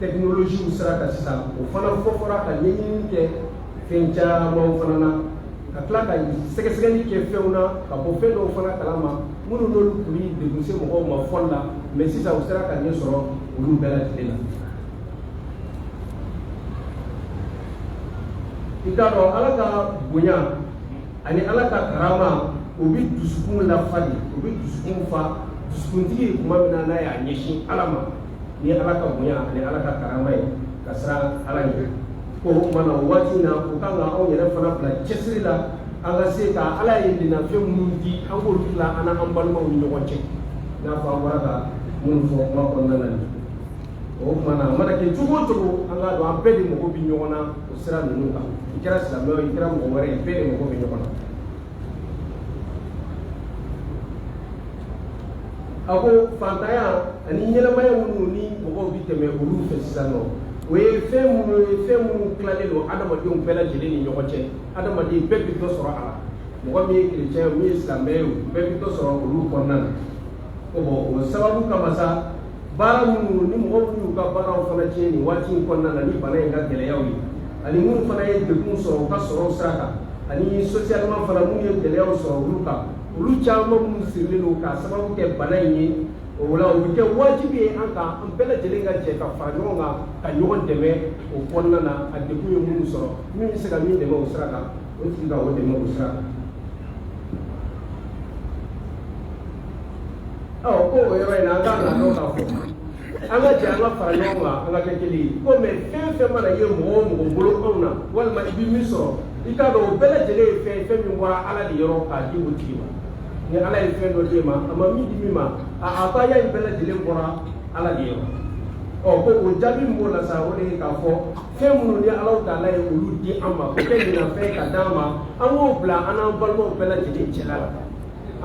Technologie sera ka sisan o fana fɔra ka ɲɛɲini kɛ fɛn caman fana na ka tila ka sɛgɛsɛgɛli kɛ fɛnw na ka bɔ fɛn dɔw fana kalama minnu n'olu tun bɛ degun se mɔgɔw ma fɔli la mais sisan u sera ka ɲɛ sɔrɔ olu bɛɛ lajɛlen na. I k'a dɔn Ala ka bonya ani Ala ka karama o bɛ dusukun lafali o bɛ dusukun fa dusukuntigi tuma min na n'a y'a ɲɛsin Ala ma. Ni Ala ka bonya ani Ala ka karama ye ka siran Ala ɲɛ ko o kumana o waati in na o kan ka anw yɛrɛ fana bila cɛsiri la an ka se ka Ala ye minɛnfɛn minnu di an k'olu tila an n'an balimaw ni ɲɔgɔn cɛ i n'a fɔ an bɔra ka minnu fɔ kuma kɔnɔna na o kumana a mana kɛ cogo o cogo an k'a dɔn an bɛɛ de mago bɛ ɲɔgɔn na o sira ninnu kan i kɛra silamɛ ye i kɛra mɔgɔ wɛrɛ ye bɛɛ de mago bɛ ɲɔgɔn na. A ko fantanya ani ɲɛnamaya minnu ni mɔgɔw bɛ tɛmɛ olu fɛ sisan nɔ o ye fɛn minnu tilalen don adamadenw bɛɛ lajɛlen ni ɲɔgɔn cɛ adamaden bɛɛ bɛ dɔ sɔrɔ a la mɔgɔ min ye chrétien min ye silamɛ ye bɛɛ bɛ dɔ sɔrɔ olu kɔnɔna na ko o sababu kama sa baara minnu ni mɔgɔw y'u ka baaraw fana tiɲɛ nin waati in kɔnɔna na ni bana in ka gɛlɛyaw ye ani minnu fana ye degun sɔrɔ u ka sɔrɔw sira kan ani socialement fana minnu ye gɛlɛyaw sɔrɔ olu kan olu caman minnu sirilen don k'a sababu kɛ bana in ye o la o bɛ kɛ wajibi ye an kan an bɛɛ lajɛlen ka jɛ ka fara ɲɔgɔn kan ka ɲɔgɔn dɛmɛ o kɔnɔna na a degun ye minnu sɔrɔ min bɛ se ka min dɛmɛ o sira kan o tigi ka o dɛmɛ o sira kan. Ko o yɔrɔ in na an kan ka dɔn k'a fɔ anga jɛ an ka fara ɲɔgɔn kan an ka kɛ kelen ye ko mɛ fɛn fɛn mana ye mɔgɔ o mɔgɔ bolo anw na walima i bɛ min sɔrɔ i k'a dɔn o bɛɛ lajɛlen ye fɛn min bɔra ala de yɔrɔ k'a di o tigi ma ni ala ye fɛn dɔ d'e ma a ma min di min ma a ko ya in bɛɛ lajɛlen bɔra ala de yɔrɔ ko o jaabi min b'o la sa o de ye k'a fɔ fɛn minnu ni ala ta'ala ye olu di an ma o kɛ minɛnfɛn ka d'an ma an k'o bila an n'an balimaw bɛɛ lajɛlen cɛla la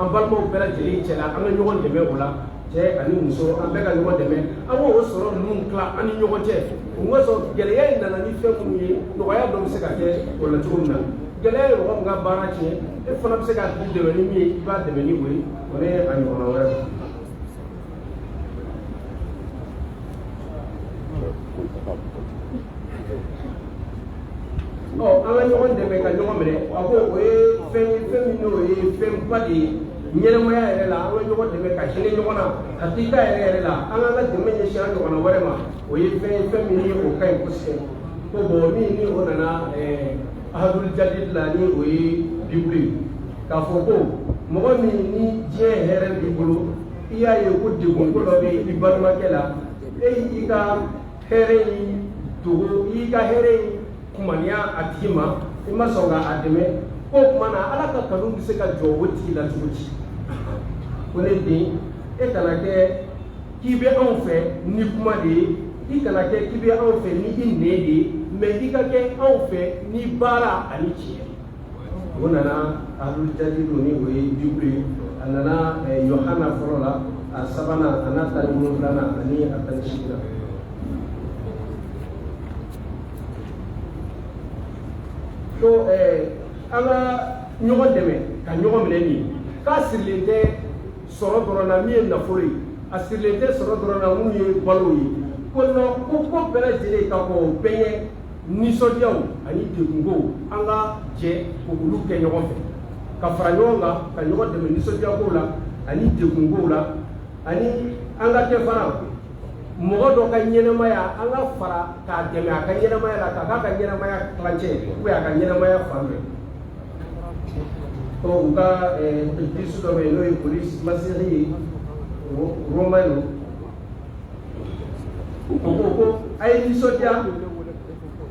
an balimaw bɛɛ lajɛlen cɛla an ka ɲɔgɔn dɛmɛ o la cɛ ani muso an bɛɛ ka ɲɔgɔn dɛmɛ an k'o sɔrɔ ninnu tila an ni ɲɔgɔn cɛ o ka sɔrɔ gɛlɛya in nana ni fɛn minnu ye nɔgɔya dɔ bɛ se ka kɛ o la cogo min na gɛlɛya ye mɔgɔ min ka baara tiɲɛ e fana bɛ se ka tigi dɛmɛ ni min ye i b'a dɛmɛ ni o ye o ni a ɲɔgɔnna wɛrɛ an ka ɲɔgɔn dɛmɛ ka ɲɔgɔn minɛ a ko o ye fɛn min n'o ye fɛnba de ye ɲɛnɛmaya yɛrɛ la an ka ɲɔgɔn dɛmɛ ka hinɛ ɲɔgɔn na ka tika yɛrɛ la an ka dɛmɛ ɲɛsin an ɲɔgɔnna wɛrɛ ma o ye fɛn min ye o ka ɲi kosɛbɛ ko bon min ni o nana ahadul jadid la ni o ye bibuli k'a fɔ ko mɔgɔ min ni diɲɛ hɛrɛ b'i bolo i y'a ye ko degun ko dɔ bɛ i balimakɛ la e y'i ka hɛrɛ in dogo i y'i ka hɛrɛ in kumaniya a tigi ma i ma sɔn k'a dɛmɛ ko tuma na ala ka kanu bɛ se ka jɔ o tigi la cogo di ko ne den e kana kɛ k'i bɛ anw fɛ ni kuma de ye i kana kɛ k'i bɛ anw fɛ ni i nɛ de ye mɛ i ka kɛ anw fɛ ni baara ani tiɲɛ o nana ahlul jadid ni o ye bibulu ye a nana yohana fɔlɔ la a sabanan a n'a tani wolonfilanan ani a tani seeginan ko an ka ɲɔgɔn dɛmɛ ka ɲɔgɔn minɛ nin k'a sirilen tɛ sɔrɔ dɔrɔn na min ye nafolo ye a sirilen tɛ sɔrɔ dɔrɔn na mun ye balo ye ko bɛɛ lajɛlen ka fɔ o bɛɛ ye nisɔndiyaw ani degunkow an ka jɛ k'olu kɛ ɲɔgɔn fɛ ka fara ɲɔgɔn kan ka ɲɔgɔn dɛmɛ nisɔndiyakow la ani degunkow la ani an ka kɛ fana mɔgɔ dɔ ka ɲɛnɛmaya an ka fara k'a dɛmɛ a ka ɲɛnɛmaya la k'a ka ɲɛnɛmaya tilancɛ ou a ka ɲɛnɛmaya fan bɛɛ ko u ka disu dɔ bɛ yen n'o ye polisi masiri ye romain o ko a ye nisɔndiya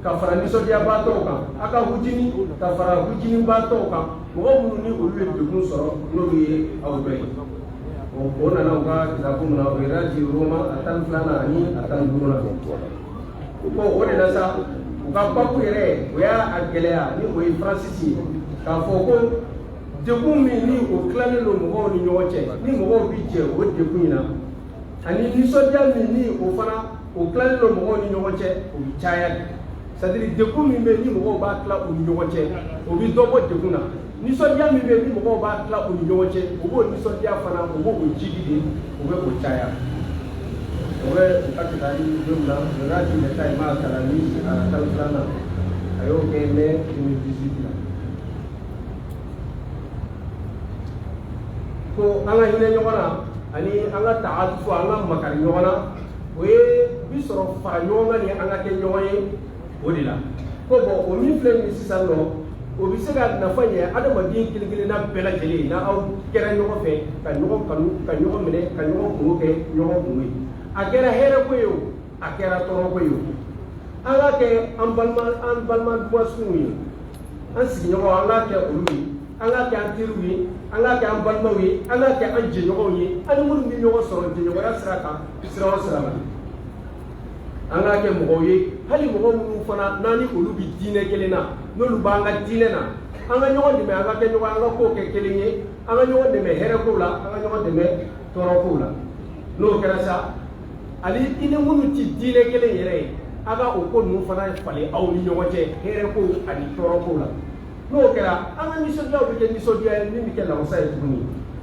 ka fara nisɔndiyabaatɔw kan a ka hujini ka fara hujinibaatɔw kan mɔgɔ minnu ni olu ye degun sɔrɔ n'olu ye aw bɛɛ ye o nana u ka kitabu min na o ye raji roma a tan filanan ani a tan duurunan ko o de la sa u ka babu yɛrɛ o y'a gɛlɛya ni o ye faransisi ye k'a fɔ ko degun min ni o tilalen don mɔgɔw ni ɲɔgɔn cɛ ni mɔgɔw bi jɛ o degun in na ani nisɔndiya min ni o fana o tilalen don mɔgɔw ni ɲɔgɔn cɛ o bi caya de c'est à dire degun min bɛ ni mɔgɔw b'a tila u ni ɲɔgɔn cɛ o bi dɔ bɔ degun na nisɔndiya min bɛ ni mɔgɔw b'a tila u ni ɲɔgɔn cɛ o b'o nisɔndiya fana o b'o jigi de o bɛ o caya o bɛ o ka kitabu don na o y'a di ne ta ye maa kalan ni a tan filanan a y'o kɛ mai 2018 la ko an ka hinɛ ɲɔgɔn na ani an ka ta'atufu an ka makari ɲɔgɔn na o ye bi sɔrɔ fara ɲɔgɔn kan ni an ka kɛ ɲɔgɔn ye o de la ko bon o min filɛ nin sisan nɔ o bɛ se ka nafa ɲɛ adamaden kelen kelenna bɛɛ lajɛlen na aw kɛra ɲɔgɔn fɛ ka ɲɔgɔn kanu ka ɲɔgɔn minɛ ka ɲɔgɔn kungo kɛ ɲɔgɔn kungo ye a kɛra hɛrɛ ko ye o a kɛra tɔɔrɔ ko ye o an ka kɛ an balima duwasuw ye an sigiɲɔgɔn an k'a kɛ olu ye an k'a kɛ an teriw ye an k'a kɛ an balimaw ye an k'a kɛ an jɛɲɔgɔnw ye ani minnu bɛ ɲɔgɔn sɔrɔ jɛɲɔgɔnya sira kan sira o sira la an k'a kɛ mɔgɔw ye hali mɔgɔ minnu fana n'an ni olu bɛ diinɛ kelen na n'olu b'an ka diinɛ na an ka ɲɔgɔn dɛmɛ an ka kɛ ɲɔgɔn an ka kow kɛ kelen ye an ka ɲɔgɔn dɛmɛ hɛrɛkow la an ka ɲɔgɔn dɛmɛ tɔɔrɔkow la n'o kɛra sa hali i ni minnu tɛ diinɛ kelen yɛrɛ ye a ka o ko ninnu fana falen aw ni ɲɔgɔn cɛ hɛrɛkow ani tɔɔrɔkow la n'o kɛra an ka nisɔndiyaw bɛ kɛ nisɔndiya ye min bɛ kɛ lawasa ye tuguni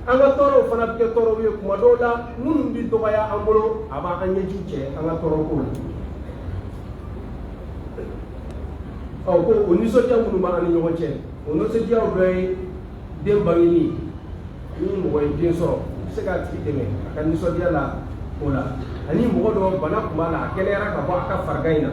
an ka tɔɔrɔw fana bɛ kɛ tɔɔrɔw ye kuma dɔw la minnu bɛ dɔgɔya an bolo a b'an ɲɛjiw cɛ an ka tɔɔrɔkow la ko o nisɔndiya minnu b'an ni ɲɔgɔn cɛ o nisɔndiyaw dɔ ye den bangeni ni mɔgɔ ye den sɔrɔ i bɛ se k'a tigi dɛmɛ a ka nisɔndiya la o la ani mɔgɔ dɔ bana tun b'a la a kɛnɛyara ka bɔ a ka farigan in na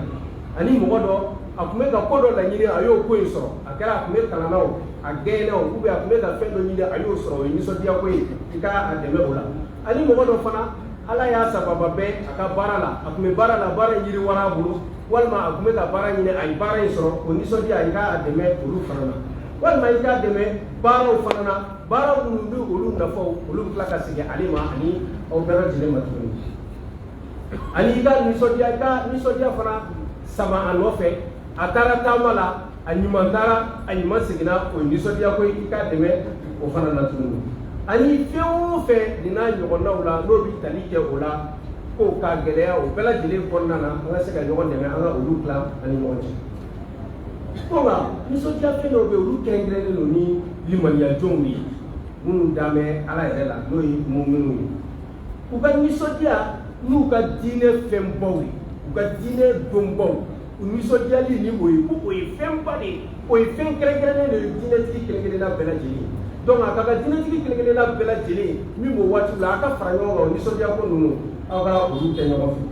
ani mɔgɔ dɔ a tun bɛ ka ko dɔ laɲini a y'o ko in sɔrɔ a kɛra a tun bɛ kalan na o a gɛnna o a tun bɛ ka fɛn dɔ ɲini a y'o sɔrɔ o ye nisɔndiyako ye i ka a dɛmɛ o la ani mɔgɔ dɔ fana ala y'a sababa bɛɛ a ka baara la a tun bɛ baara la baara in yiriwara a bolo walima a tun bɛ ka baara ɲini a ye baara in sɔrɔ o nisɔndiya i k'a dɛmɛ olu fana na walima i k'a dɛmɛ baaraw fana na baara minnu bɛ olu nafaw olu bɛ tila ka segin ale ma ani aw bɛɛ lajɛlen ma tuguni ani i ka nisɔndiya fana sama a nɔfɛ a taara taama la a ɲuman taara a ɲuman seginna o nisɔndiya ko i k'a dɛmɛ o fana na tuguni ani fɛn o fɛn nin n'a ɲɔgɔnnaw la n'o bɛ tali kɛ o la ko ka gɛlɛya o bɛɛ lajɛlen kɔnɔna na an ka se ka ɲɔgɔn dɛmɛ an ka olu tila ani ɲɔgɔn cɛ ko nka nisɔndiya fɛn dɔw bɛ yen olu kɛrɛnkɛrɛnnen don ni limaniyadenw ye minnu dan bɛ ala yɛrɛ la n'o ye muminiw ye u ka nisɔndiya n'u ka diinɛ fɛnbaw ye u ka diinɛ dɔnbaw u nisɔndiyali ni o ye ko o ye fɛnba de ye o ye fɛn kɛrɛnkɛrɛnnen de ye diinɛtigi kelen-kelenna bɛɛ lajɛlen donc a ka kɛ diinɛtigi kelen-kelenna bɛɛ lajɛlen min b'o waati la a ka fara ɲɔgɔn kan o nisɔndiyako ninnu aw ka olu kɛ ɲɔgɔn fɛ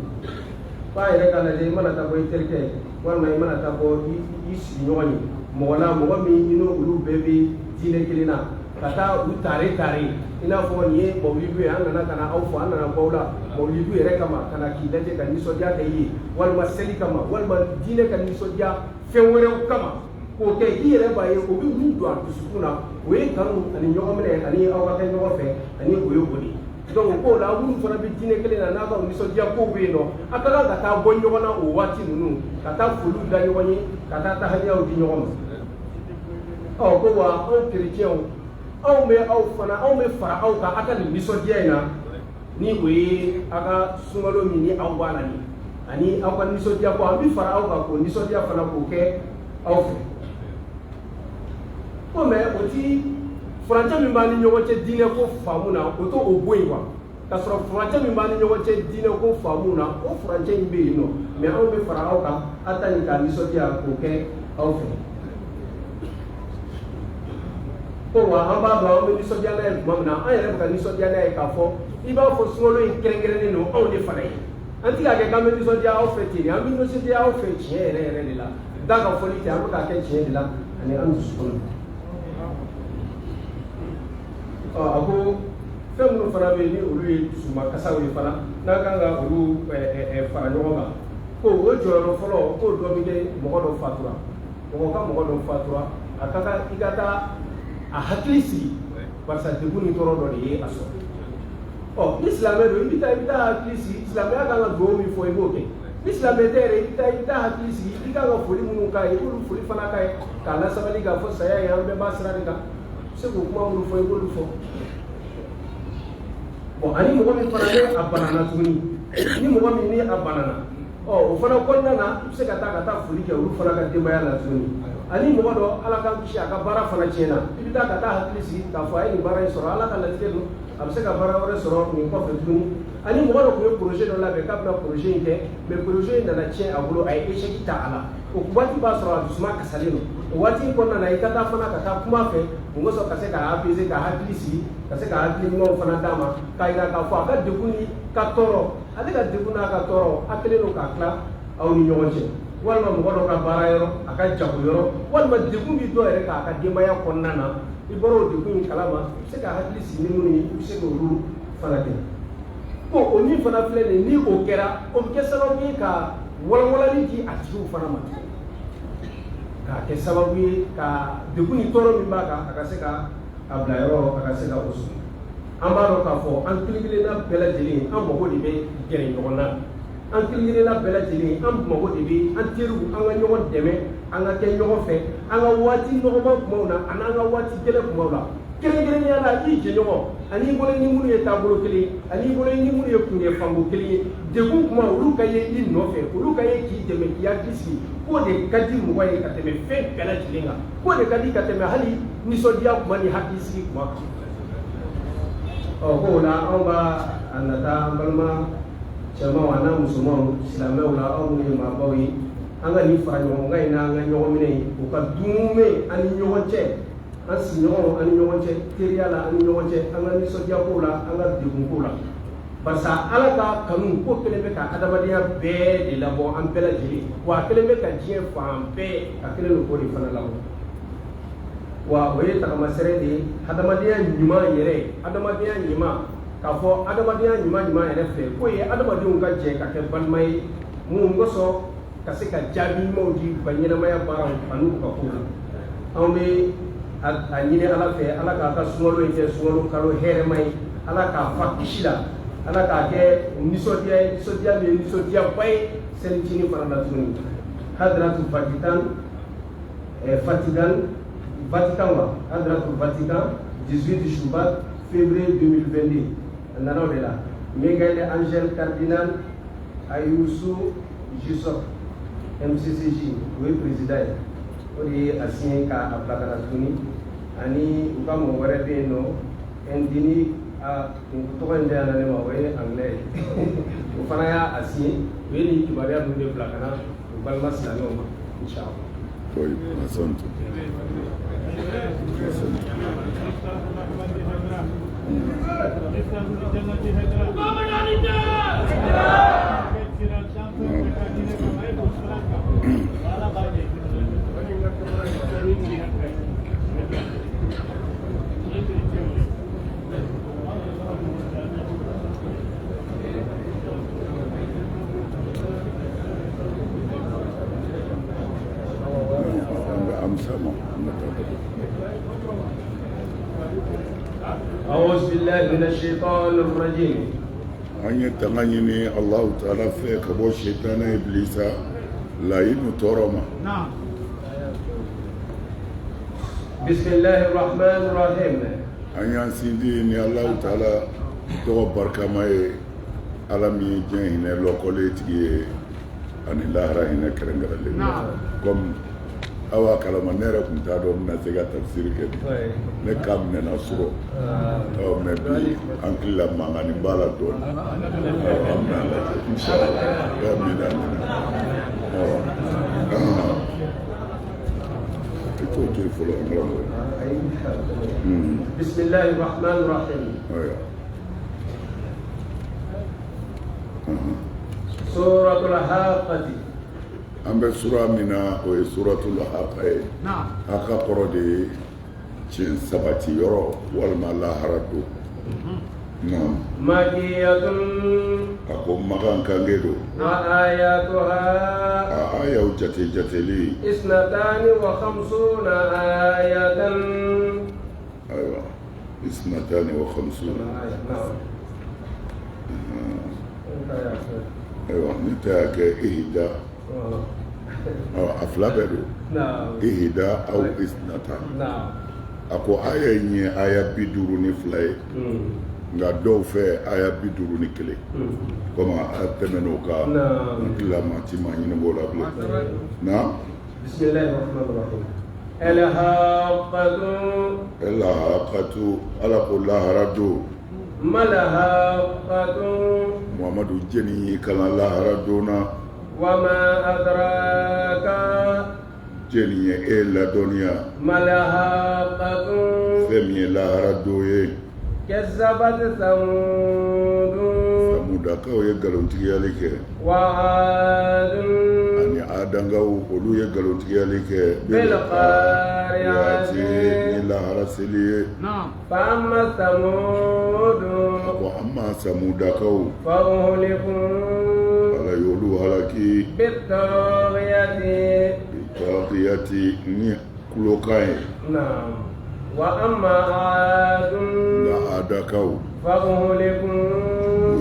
f'a yɛrɛ k'a lajɛ i mana taa bɔ i terikɛ walima i mana taa bɔ i sigiɲɔgɔn ye mɔgɔ la mɔgɔ min i n'olu bɛɛ bɛ diinɛ kelen na ka taa u tare i n'a fɔ nin ye mawulidu ye an nana ka na aw fɔ an nana bɔ la mawulidu yɛrɛ kama ka na k'i lajɛ ka nisɔndiya kɛ i ye walima seli kama walima diinɛ ka nisɔndiya fɛn wɛrɛw kama k'o kɛ i yɛrɛ b'a ye o bɛ min don a dusukun na o ye kanu ani ɲɔgɔn minɛ ani aw ka kɛ ɲɔgɔn fɛ ani o ye o de donc k'o la minnu fana bɛ diinɛ kelen na n'a ka nisɔndiya kow bɛ yen nɔ a ka kan ka taa bɔ ɲɔgɔn na o waati ninnu ka taa foliw da ɲɔgɔn ye ka taa tahaliyaw di ɲɔgɔn ma ko wa anw kerecɛnw anw bɛ fara aw kan aw ka nin nisɔndiya in na ni o ye aw ka sunkalo min ni aw b'a la nin ani aw ka nisɔndiya ko an bɛ fara aw kan k'o nisɔndiya fana k'o kɛ aw fɛ ko mɛ o ti furancɛ min b'a ni ɲɔgɔn cɛ diinɛ ko faamu na o t'o bɔ yen wa k'a sɔrɔ furancɛ min b'a ni ɲɔgɔn cɛ diinɛ ko faamu na o furancɛ in bɛ yen nɔ mɛ anw bɛ fara aw kan aw ta nin ka nisɔndiya k'o kɛ aw fɛ. ko wa an b'a dɔn an bɛ nisɔndiya n'a ye tuma min na an yɛrɛ bɛ ka nisɔndiya n'a ye k'a fɔ i b'a fɔ sunkalo in kɛrɛnkɛrɛnnen don anw de fana ye an ti k'a kɛ k'an bɛ nisɔndiya aw fɛ ten an bɛ nisɔndiya aw fɛ tiɲɛ yɛrɛ yɛrɛ de la da ka fɔli tɛ an bɛ k'a kɛ tiɲɛ de la ani an dusukun na. a ko fɛn minnu fana bɛ yen ni olu ye dusumakasaw ye fana n'an kan ka olu fara ɲɔgɔn kan ko o jɔyɔrɔ fɔlɔ k'o dɔ bɛ kɛ mɔgɔ dɔ fatura a ka kan i ka taa a hakili sigi barisa degun ni tɔɔrɔ dɔ de ye a sɔrɔ ni silamɛ don i bɛ taa hakili sigi silamɛya kan ka dugawu min fɔ i b'o kɛ ni silamɛ tɛ yɛrɛ i bɛ taa hakili sigi i kan ka foli minnu k'a ye i b'olu foli fana k'a ye k'a lasabali k'a fɔ saya ye an bɛɛ b'a sira de kan se k'o kuma minnu fɔ i b'olu fɔ ani mɔgɔ min fana bɛ a banana tuguni ni mɔgɔ min ni a banana o fana kɔnɔna na i bɛ se ka taa foli kɛ olu fana ka denbaya la tuguni ani mɔgɔ dɔ ala ka kisi a ka baara fana tiɲɛna i bɛ taa ka taa hakili sigi k'a fɔ a ye nin baara in sɔrɔ ala ka latigɛ don a bɛ se ka baara wɛrɛ sɔrɔ nin kɔfɛ tuguni ani mɔgɔ dɔ tun ye projet dɔ labɛn k'a bɛna projet in kɛ mais projet in nana tiɲɛ a bolo a ye échec ta a la o waati b'a sɔrɔ a dusuma kasalen don o waati in kɔnɔna na i ka taa fana ka taa kuma fɛ o bɛ sɔn ka se ka apaiser ka hakili sigi ka se ka hakili ɲumanw fana d'a ma k'a yira k'a fɔ a ka degun ni ka tɔɔrɔ ale ka degun n'a ka tɔɔrɔ a kɛlen don k'a tila aw ni ɲɔgɔn cɛ walima mɔgɔ dɔ ka baara yɔrɔ a ka jago yɔrɔ walima degun bi dɔ yɛrɛ k'a ka denbaya kɔnɔna na i bɔra o degun in kalama i bɛ se ka hakili sigi ni minnu ye i bɛ se k'olu fana kɛ ko o min fana filɛ nin ni o kɛra o bɛ kɛ sababu ye ka walawalali di a tigiw fana ma k'a kɛ sababu ye ka degun ni tɔɔrɔ min b'a kan a ka se ka a bila yɔrɔ a ka se ka o sɔrɔ an b'a dɔn k'a fɔ an kelen-kelenna bɛɛ lajɛlen an mago de bɛ gɛrɛ ɲɔgɔn na an kelen-kelenna bɛɛ lajɛlen an mago de bɛ an teriw an ka ɲɔgɔn dɛmɛ an ka kɛ ɲɔgɔn fɛ an ka waati nɔgɔman kumaw na ani an ka waati gɛlɛn kumaw la kelen-kelenya la i jɛɲɔgɔn ani bolo ni minnu ye taabolo kelen ani bolo ni minnu ye kunɲɛ fanko kelen ye degun kuma olu ka ye i nɔfɛ olu ka ye k'i dɛmɛ k'i hakili sigi k'o de ka di mɔgɔ ye ka tɛmɛ fɛn bɛɛ lajɛlen kan k'o de ka di ka tɛmɛ hali nisɔndiya kuma ni hakili sigi kuma kan ko o la anw b'a a nata an balima cɛmanw a n'a musomanw silamɛw la aw minnu ye maabaw ye an ka nin fara ɲɔgɔn kan in n'an ka ɲɔgɔn minɛ o ka dunmɛ an ni ɲɔgɔn cɛ an sigiɲɔgɔnw an ni ɲɔgɔn cɛ teriya la an ni ɲɔgɔn cɛ an ka nisɔndiya kow la an ka degun kow la barisa ala ka kanu ko kelen bɛ ka adamadenya bɛɛ de labɔ an bɛɛ lajɛlen wa a kelen bɛ ka diɲɛ fan bɛɛ a kelen don k'o de fana labɔ wa o ye tagamasɛrɛ de ye adamadenya ɲuman yɛrɛ adamadenya ɲuman k'a fɔ adamadenya ɲuman ɲuman yɛrɛ fɛ k'o ye adamadenw ka jɛ ka kɛ balima ye mun kosɔn ka se ka jaabi ɲumanw di u ka ɲɛnamaya baaraw ani u ka kow la anw bɛ a ɲini ala fɛ ala k'a ka sunkalo in kɛ sunkalo kalo hɛrɛma ye ala k'a fa kisi la ala k'a kɛ nisɔndiya ye nisɔndiya min ye nisɔndiyaba ye selicinin fana na tuguni hadratu Vatican wa hadratu Vatican 18 Choubat février 2022 a nana o de la Miguel Angel Cardinal Ayuso Jussoc MCCJ o ye président ye o de ye a signé k'a bila ka na tuguni ani u ka mɔgɔ wɛrɛ bɛ yen nɔ Ndini tɔgɔ in tɛ yan ne ma o ye anglais ye o fana y'a signé o ye nin kibaruya ninnu de bila ka na u balima silamɛw ma inchallah. Foi, assunto. أعوذ بالله من الشيطان الرجيم. أن يتغنيني الله تعالى فيك أبو الشيطان إبليس لا ينطرما. نعم. بسم الله الرحمن الرحيم. أن يسيديني الله تعالى توبر كما alami jeng hine lokole tigi ani lahara hine kerengale comme awa kalama nere kun ta do na sega tafsir ke ne kam ne na suro o me bi ankila mangani bala do amna la inshallah ya mina ito ke folo ngalo bismillahir rahmanir rahim suratul haqati ambe sura mina o ye suratul haqai haka koro de cin sabati yoro walma laharado makiyatun ako magan kangedo wa ayatuha ayaw jateli isnatani wa khamsuna ayatan aywa isnatani wa khamsuna ايوه انت اهدى افلا بدو اهدى او اثنتان ako aya nye aya biduru ni fly nga do fe aya biduru ni kele koma atemeno ka la mati mani no bola bla na bismillahir rahmanir rahim elahaqatu ala kullu haradu malahaqatu Muhammadu jeni kala lahara dona wama adraka jeni e la donia malahaqatu femi lahara doye kazzabat samud ka o ye galontigiyali kɛ wa adun ani adangaw olu ye galontigiyali kɛ bil qariyati ni lahara seli ye fa amma samud wa amma samudakaw fa uhliku ala yolu halaki bitagiyati ni kulokan naam wa amma adun na adakaw fa uhliku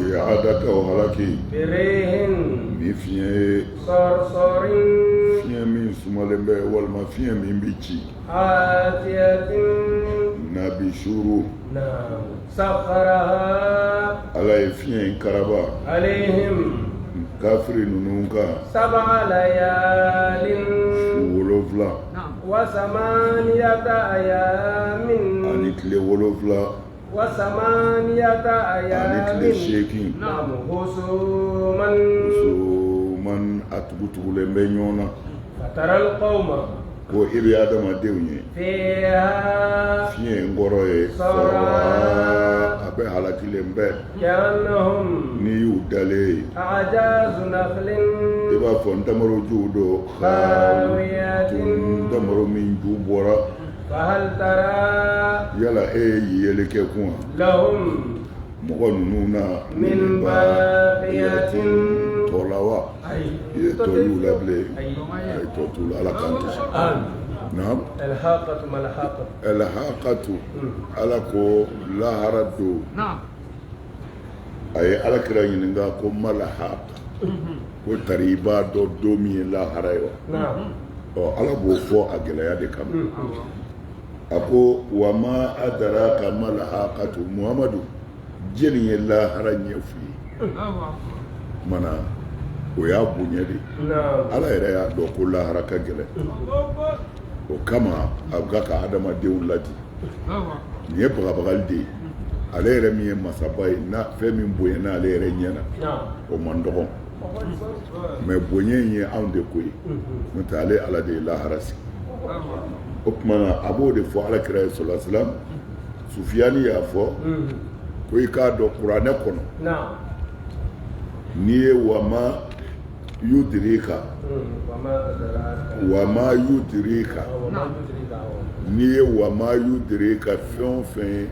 ya adakaw halaki birihin mi fiɲɛ sorsorin fiɲɛ min sumalen bɛ walima fiɲɛ min bi ci atiyatin na bi suru naam sakharaha ala ye fiɲɛ in karaba alayhim kafiri ninnu kan sab'a layalin su 7 wa samaniyata ayamin ani tile 7 wa samaniyata ani ayamin tile 8 naam husuman musoman a tugutugulen bɛ ɲɔgɔn na fataral qawma ko i bɛ adamadenw ye fiha fiɲɛ in kɔrɔ ye sɔrɔ a bɛ halakilen bɛɛ ka'annahum n'i y'u dalen a'jazu nakhlin i b'a fɔ ntamorojuw do khawiyatin ntamoro min ju bɔra fahal tara yala e ye yeli kɛ kun lahum mɔgɔ ninnu na min baqiyatin tɔla wa ye tɔlu la bilen a ye tɔ t'u la ala k'an kisi naam alhaqatu ala ko lahara don a ye alakira ɲininka ko ma lahaqa ko tari i b'a dɔn don min ye lahara ye wa ala b'o fɔ a gɛlɛya de kama a ko wa ma adraka ma lahaqatu muhamadu jeli ye lahara ɲɛf'i ye mana o y'a bonya de ala yɛrɛ y'a dɔn ko lahara ka gɛlɛn o kama a bɛ ka adamadenw ladi nin ye bagabagali de ye ale yɛrɛ min ye masaba ye fɛn min bonya n'ale yɛrɛ ɲɛna o man dɔgɔn mais bonya in ye anw de ko ye n'o tɛ ale ala de ye lahara sigi o tuma na a b'o de fɔ alakira ye sallallahu alaihi wasallam Sufiyani y'a fɔ ko i k'a dɔn kuranɛ kɔnɔ n'i ye wama yudirika n'i ye wama yudirika fɛn o fɛn ye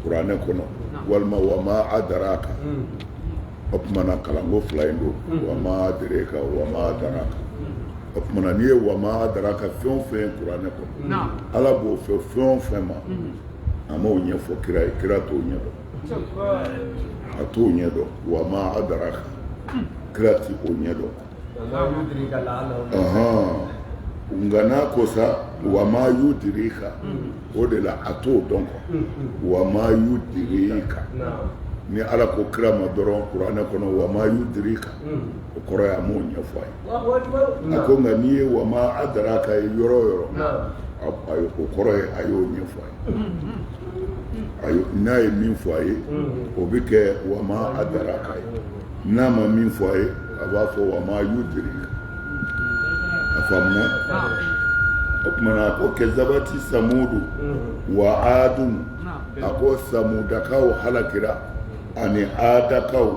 kuranɛ kɔnɔ walima wama adaraka o tuma na kalanko fila in don wama adirika wama adaraka o tuma na n'i ye wama adaraka fɛn o fɛn ye kuranɛ kɔnɔ ala b'o fɛ fɛn o fɛn ma a m'o ɲɛfɔ kira ye kira t'o ɲɛdɔn a t'o ɲɛdɔn wama adaraka kira ti o ɲɛdɔn nka n'a ko sa wama yudirika o de la a t'o dɔn wama yudirika ni ala ko kira ma dɔrɔn kuranɛ kɔnɔ wama yudirika o kɔrɔ ye a m'o ɲɛfɔ a ye a ko nka n'i ye wama adaraka ye yɔrɔ o yɔrɔ o kɔrɔ ye a y'o ɲɛfɔ a ye n'a ye min fɔ a ye o bɛ kɛ wama adaraka ye n'a ma min fɔ a ye a b'a fɔ wama yudirika a faamuna o tuma na a ko kɛzabati samudu wa adun a ko samudakaw halakira ani adakaw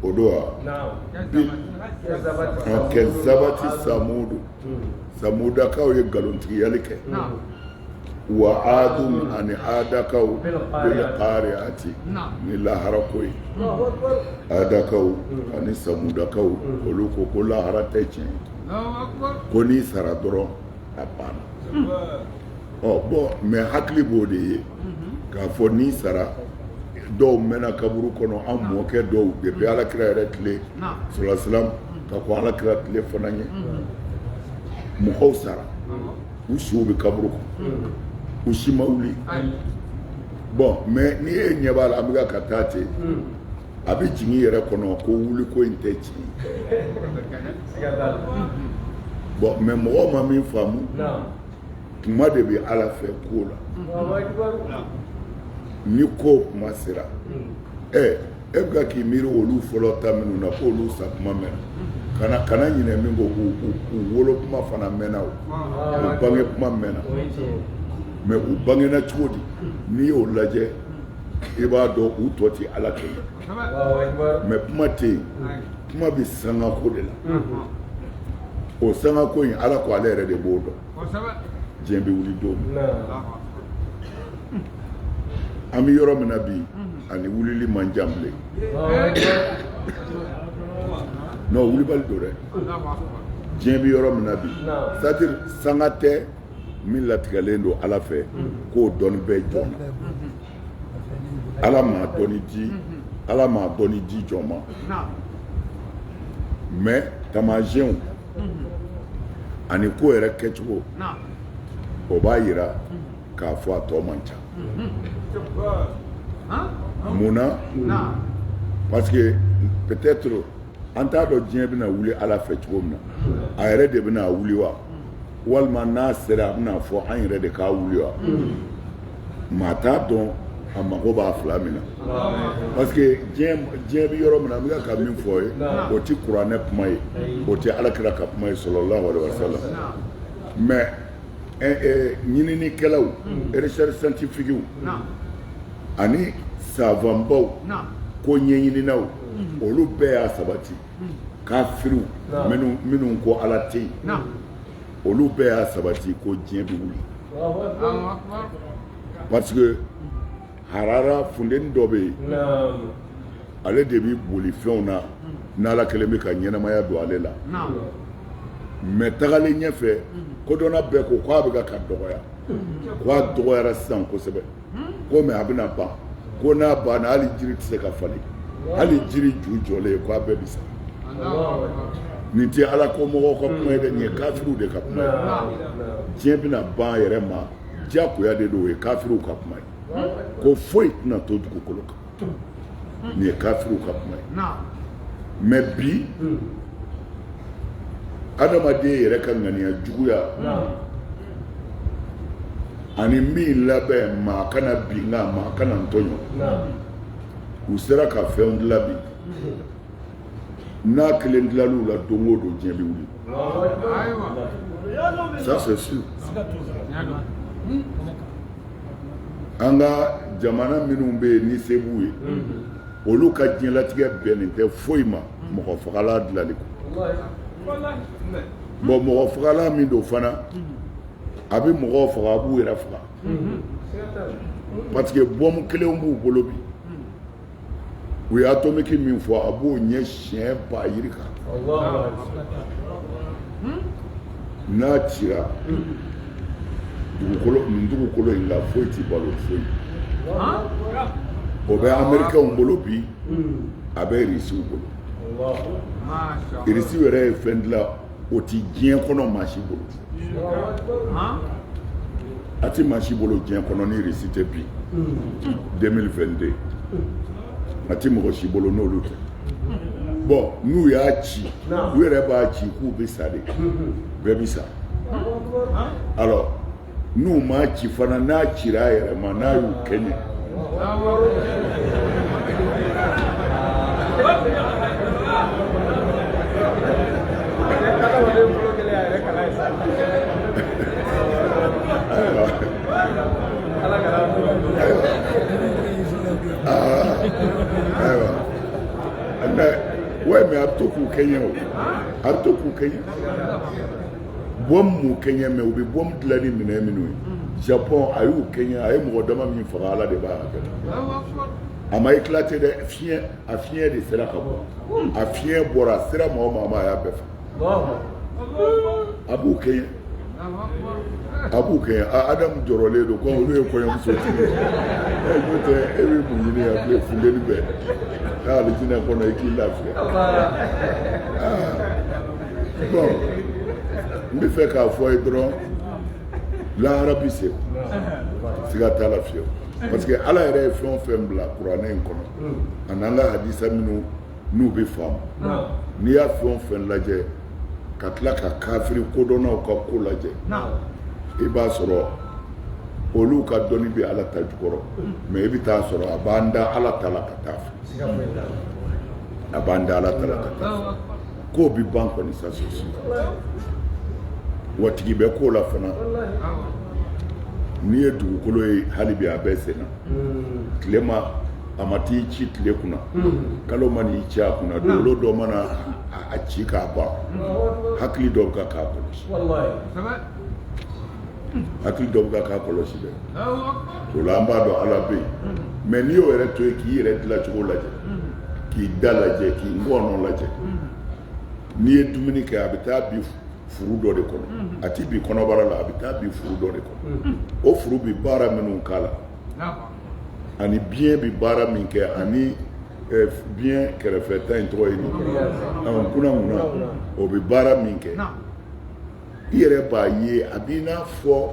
o don wa kɛzabati samudu samudakaw ye nkalontigiyali kɛ wa adun ani adakaw bil qari'ati ni lahara ko ye adakaw ani samudakaw olu ko lahara tɛ tiɲɛ ko n'i sara dɔrɔn a banna bon mais hakili b'o de ye k'a fɔ n'i sara dɔw mɛnna kaburu kɔnɔ an mɔkɛ dɔw depuis alakira yɛrɛ tile sallallahu ka ko alakira tile fana ye mɔgɔw sara u siw bɛ kaburu kɔnɔ u si ma wuli bon mais n'i ye ɲɛ b'a la an bɛ ka taa ten a bɛ jigin yɛrɛ kɔnɔ ko wuli ko in tɛ tiɲɛ bon mais mɔgɔw ma min faamu kuma de bɛ ala fɛ ko la ni ko kuma sera e bɛ ka k'i miiri olu fɔlɔ ta minnu na ko olu sa kuma mɛnna kana ɲinɛ min ko k'u wolo kuma fana mɛnna o bange kuma mɛnna mais u bangena cogo di n'i y'o lajɛ i b'a dɔn u tɔ tɛ ala kelen mais kuma tɛ yen kuma bɛ sangako de la o sangako in ala ko ale yɛrɛ de b'o dɔn diɲɛ bɛ wuli don min an bɛ yɔrɔ min na bi ani wulili man jan bilen non wulibali don dɛ diɲɛ bɛ yɔrɔ min na bi c'est-à-dire sanga tɛ min latigɛlen don ala fɛ k'o dɔnni bɛ jɔn na ala m'a dɔnni di jɔn ma mais tamasiyɛnw ani ko yɛrɛ kɛcogo o b'a yira k'a fɔ a tɔ man ca munna parce que peut-être an t'a dɔn diɲɛ bɛna wuli ala fɛ cogo min na a yɛrɛ de bɛna wuli wa walima n'a sera a bɛna fɔ an yɛrɛ de k'a wuli wa maa t'a dɔn a mago b'a fila min na parce que diɲɛ bɛ yɔrɔ min na an bɛ ka min fɔ ye o tɛ kuranɛ kuma ye o tɛ alakira ka kuma ye sallallahu alaihi wasallam mais ɲininikɛlaw recherche scientifique ani savanbaw ko ɲɛɲininaw olu bɛɛ y'a sabati kafiriw minnu ko ala tɛ yen olu bɛɛ y'a sabati ko diɲɛ bɛ wuli parce que harara funden dɔ bɛ yen ale de bɛ boli fɛnw na n'ala kelen bɛ ka ɲɛnamaya don ale la mais tagalen ɲɛfɛ kodɔnna bɛɛ ko k'a bɛ ka dɔgɔya k'a dɔgɔyara sisan kosɛbɛ ko mais a bɛna ban ko n'a banna hali jiri tɛ se ka falen hali jiri ju jɔlen k'a bɛɛ bɛ sa nin tɛ ala ko mɔgɔw ka kuma ye dɛ nin ye kafiriw de ka kuma ye diɲɛ bɛna ban yɛrɛ ma diyagoya de don o ye kafiriw ka kuma ye ko foyi tɛna to dugukolo kan nin ye kafiriw ka kuma ye mais bi adamaden yɛrɛ ka ŋaniya juguya ani min labɛn maa kana bin nka maa kana ntɔɲɔ u sera ka fɛnw dilan bi n'a kelen dilan'u la don o don diɲɛ bɛ wuli ça c'est sûr an ka jamana minnu bɛ yen ni se b'u ye olu ka diɲɛlatigɛ bɛnnen tɛ foyi ma mɔgɔ fagala dilanli kɔ bon mɔgɔ fagala min don fana a bɛ mɔgɔw faga a b'u yɛrɛ faga parce que bɔmu kelenw b'u bolo bi u ye atomiki min fɔ a b'o ɲɛ siɲɛ ba yiri kan n'a cira nin dugukolo in la foyi tɛ balo foyi o bɛ amerikɛnw bolo bi a bɛ irisiw bolo irisiw yɛrɛ ye fɛn dilan o tɛ diɲɛ kɔnɔ maa si bolo a tɛ maa si bolo diɲɛ kɔnɔ ni irisi tɛ bi 2022 a tɛ mɔgɔ si bolo n'olu tɛ bon n'u y'a ci u yɛrɛ b'a ci k'u bɛ sa de bɛɛ bɛ sa alors n'u m'a ci fana n'a cira a yɛrɛ ma n'a y'u kɛɲɛ ouais mais a bɛ to k'u kɛɲɛ o a bɛ to k'u kɛɲɛ bɔn m'u kɛɲɛ mais u bɛ bɔn dilan ni minɛn minnu ye Japon a y'u kɛɲɛ a ye mɔgɔ dama min faga ala de b'a kɛ a ma éclaté dɛ a fiɲɛ de sera ka bɔ a fiɲɛ bɔra sera maa o maa a y'a bɛɛ faga a b'u kɛɲɛ a b'u kɛɲɛ Adamu jɔrɔlen don ko olu ye kɔɲɔmuso tigi n'o tɛ e bɛ mun ɲini a bɛ funteni bɛɛ n'ale jinɛ kɔnɔ i k'i lafiya bon n bɛ fɛ k'a fɔ ye dɔrɔn lahara bi se siga t'a la fiyewu parce que ala yɛrɛ ye fɛn o fɛn bila kuranɛ in kɔnɔ a n'an ka hadisa minnu n'u bɛ faamu n'i y'a fɛn o fɛn lajɛ ka tila ka kafiri kodɔnnaw ka ko lajɛ i b'a sɔrɔ olu ka dɔnni bɛ ala ta jukɔrɔ mais i bɛ taa sɔrɔ a b'an da ala ta la ka taa fɛ a b'an da ala ta la ka taa fɛ k'o bɛ ban kɔni ça c'est sûr watigi bɛ k'o la fana n'i ye dugukolo ye hali bi a bɛ senna tile ma a ma t'i ci tile kunna kalo ma n'i ci a kunna dugukolo dɔ mana a ci k'a ban hakili dɔ bɛ k'a kɔlɔsi hakili dɔ bɛ k'a kɔlɔsi dɛ o la an b'a dɔn ala bɛ yen mais n'i y'o yɛrɛ to yen k'i yɛrɛ dilancogo lajɛ k'i da lajɛ k'i ngɔnɔ lajɛ n'i ye dumuni kɛ a bɛ taa bi furu dɔ de kɔnɔ a tɛ bi kɔnɔbara la a bɛ taa bi furu dɔ de kɔnɔ o furu bɛ baara minnu k'a la ani biyɛn bɛ baara min kɛ ani biyɛn kɛrɛfɛ ta in tɔgɔ ye nin kunna o bɛ baara min kɛ i yɛrɛ b'a ye a b'i n'a fɔ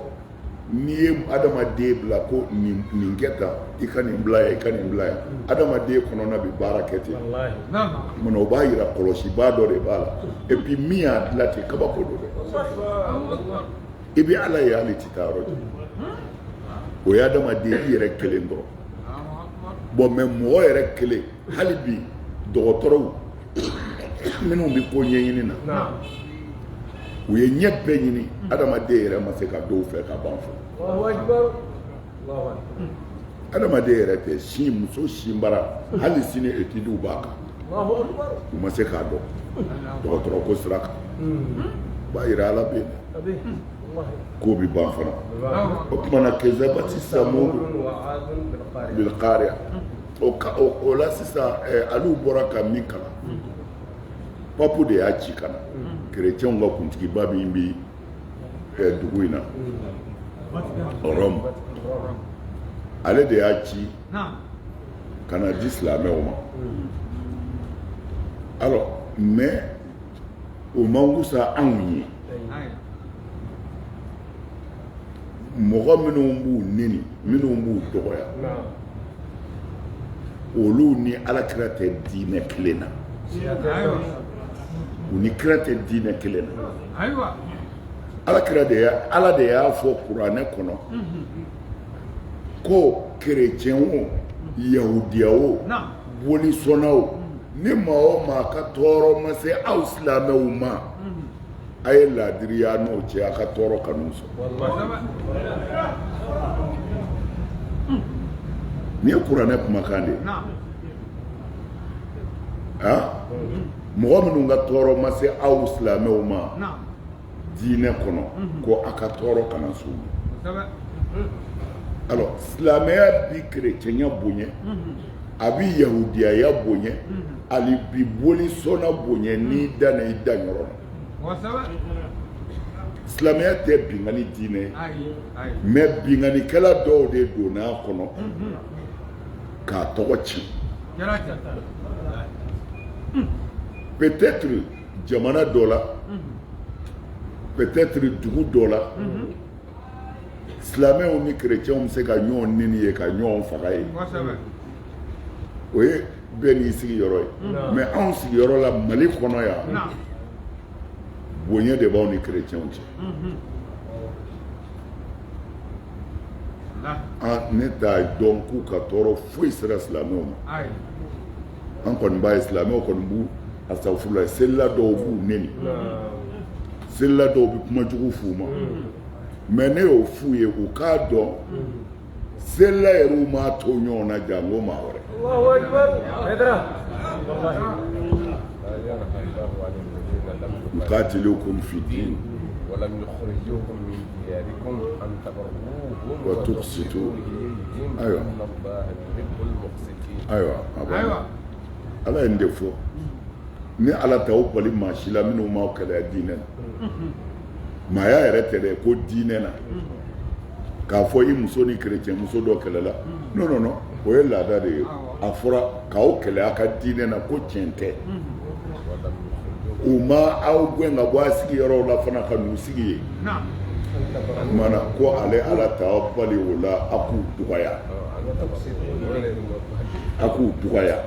n'i ye adamaden bila ko nin kɛ tan i ka nin bila yan i ka nin bila yan adamaden kɔnɔna bɛ baara kɛ ten o b'a yira kɔlɔsibaa dɔ de b'a la et puis min y'a dilan ten kabako don dɛ i bɛ ala ye hali tɛ taa yɔrɔ jɔ o ye adamaden i yɛrɛ kelen dɔrɔn bon mais mɔgɔ yɛrɛ kelen hali bi dɔgɔtɔrɔw minnu bɛ ko ɲɛɲini na u ye ɲɛ bɛɛ ɲini adamaden yɛrɛ ma se ka dɔw fɛ ka ban fɔ adamaden yɛrɛ tɛ sin muso sin bara hali sini études b'a kan u ma se k'a dɔn dɔgɔtɔrɔ ko sira kan b'a yira ala bɛ ko bi ban fana o kumana kezabati samud bil qari'a o la sisan alu bɔra ka min kalan papu de y'a ci kana kerecɛnw ka kuntigiba min bi dugu in na Rome ale de y'a ci ka na di silamɛw ma alors mais o man wusa anw ye mɔgɔ minnu b'u neni minnu b'u dɔgɔya olu ni alakira tɛ diinɛ kelen na u ni kira tɛ diinɛ kelen na ala de y'a fɔ kuranɛ kɔnɔ ko kerecɛn o yahudiya o bolisɔnna o ni maa o maa ka tɔɔrɔ ma se aw silamɛw ma a ye laadiriya n'o cɛ a ka tɔɔrɔ kan'u sɔrɔ nin ye kuranɛ kumakan de ye mɔgɔ minnu ka tɔɔrɔ ma se aw silamɛw ma diinɛ kɔnɔ ko a ka tɔɔrɔ kana s'u ma alors silamɛya bi kerecɛnya bonya a bi yahudiyaya bonya ali bi bolisɔnna bonya n'i danna i danyɔrɔ la silamɛya tɛ bingani diinɛ ye mais binganikɛla dɔw de donna a kɔnɔ k'a tɔgɔ ci peut-être jamana dɔ la peut-être dugu dɔ la silamɛw ni kerecɛnw bɛ se ka ɲɔgɔn neni ye ka ɲɔgɔn faga ye o ye bɛɛ n'i sigiyɔrɔ ye mais anw sigiyɔrɔ la Mali kɔnɔ yan bonya de b'aw ni kerecɛnw cɛ ne t'a dɔn k'u ka tɔɔrɔ foyi sera silamɛw ma an kɔni b'a ye silamɛw kɔni b'u asafurulayi selila dɔw b'u neni selila dɔw bɛ kuma jugu f'u ma mais ne y'o f'u ye u k'a dɔn selila yɛrɛ u m'a to ɲɔgɔn na jango maa wɛrɛ يقاتلوكم في الدين ولم يخرجوكم من دياركم أن تبروهم وتقسطوا أيوة إن الله يحب المقسطين أيوة ala ye de fɔ ni ala ta o bali maa si la minnu m'aw kɛlɛ diinɛ na maaya yɛrɛ tɛ dɛ ko diinɛ na k'a fɔ i muso ni kerecɛn muso dɔ kɛlɛla non o ye laada de ye a fɔra k'aw kɛlɛ a ka diinɛ na ko tiɲɛ tɛ u ma aw gɛn ka bɔ a sigiyɔrɔw la fana ka n'u sigi ye mana ko ale ala ta aw bali o la a k'u dɔgɔya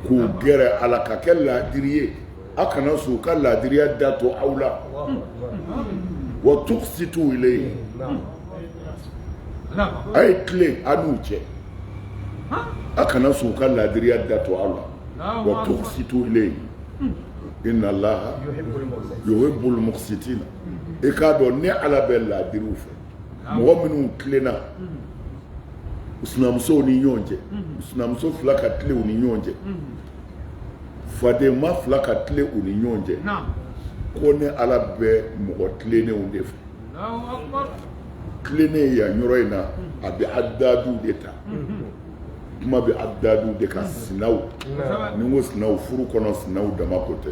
k'u gɛrɛ ala ka kɛ laadiri ye a kana sɔn u ka laadiriya da to aw la wa tuqsitu ilayhi a ye tilen a n'u cɛ a kana sɔn u ka laadiriya da to aw la wa tuqsitu ilayhi inna allaha yuhibbul muqsitina i k'a dɔn ni ala bɛ laadiriw fɛ mɔgɔ minnu tilenna sinamusow ni ɲɔgɔn cɛ sinamuso fila ka tile u ni ɲɔgɔn cɛ fadenma fila ka tile u ni ɲɔgɔn cɛ ko ni ala bɛ mɔgɔ tilennenw de fɛ tilennen yan yɔrɔ in na a bɛ adadu de ta kuma bɛ adadu de ka sinaw ni ko sinaw furu kɔnɔ sinaw dama ko tɛ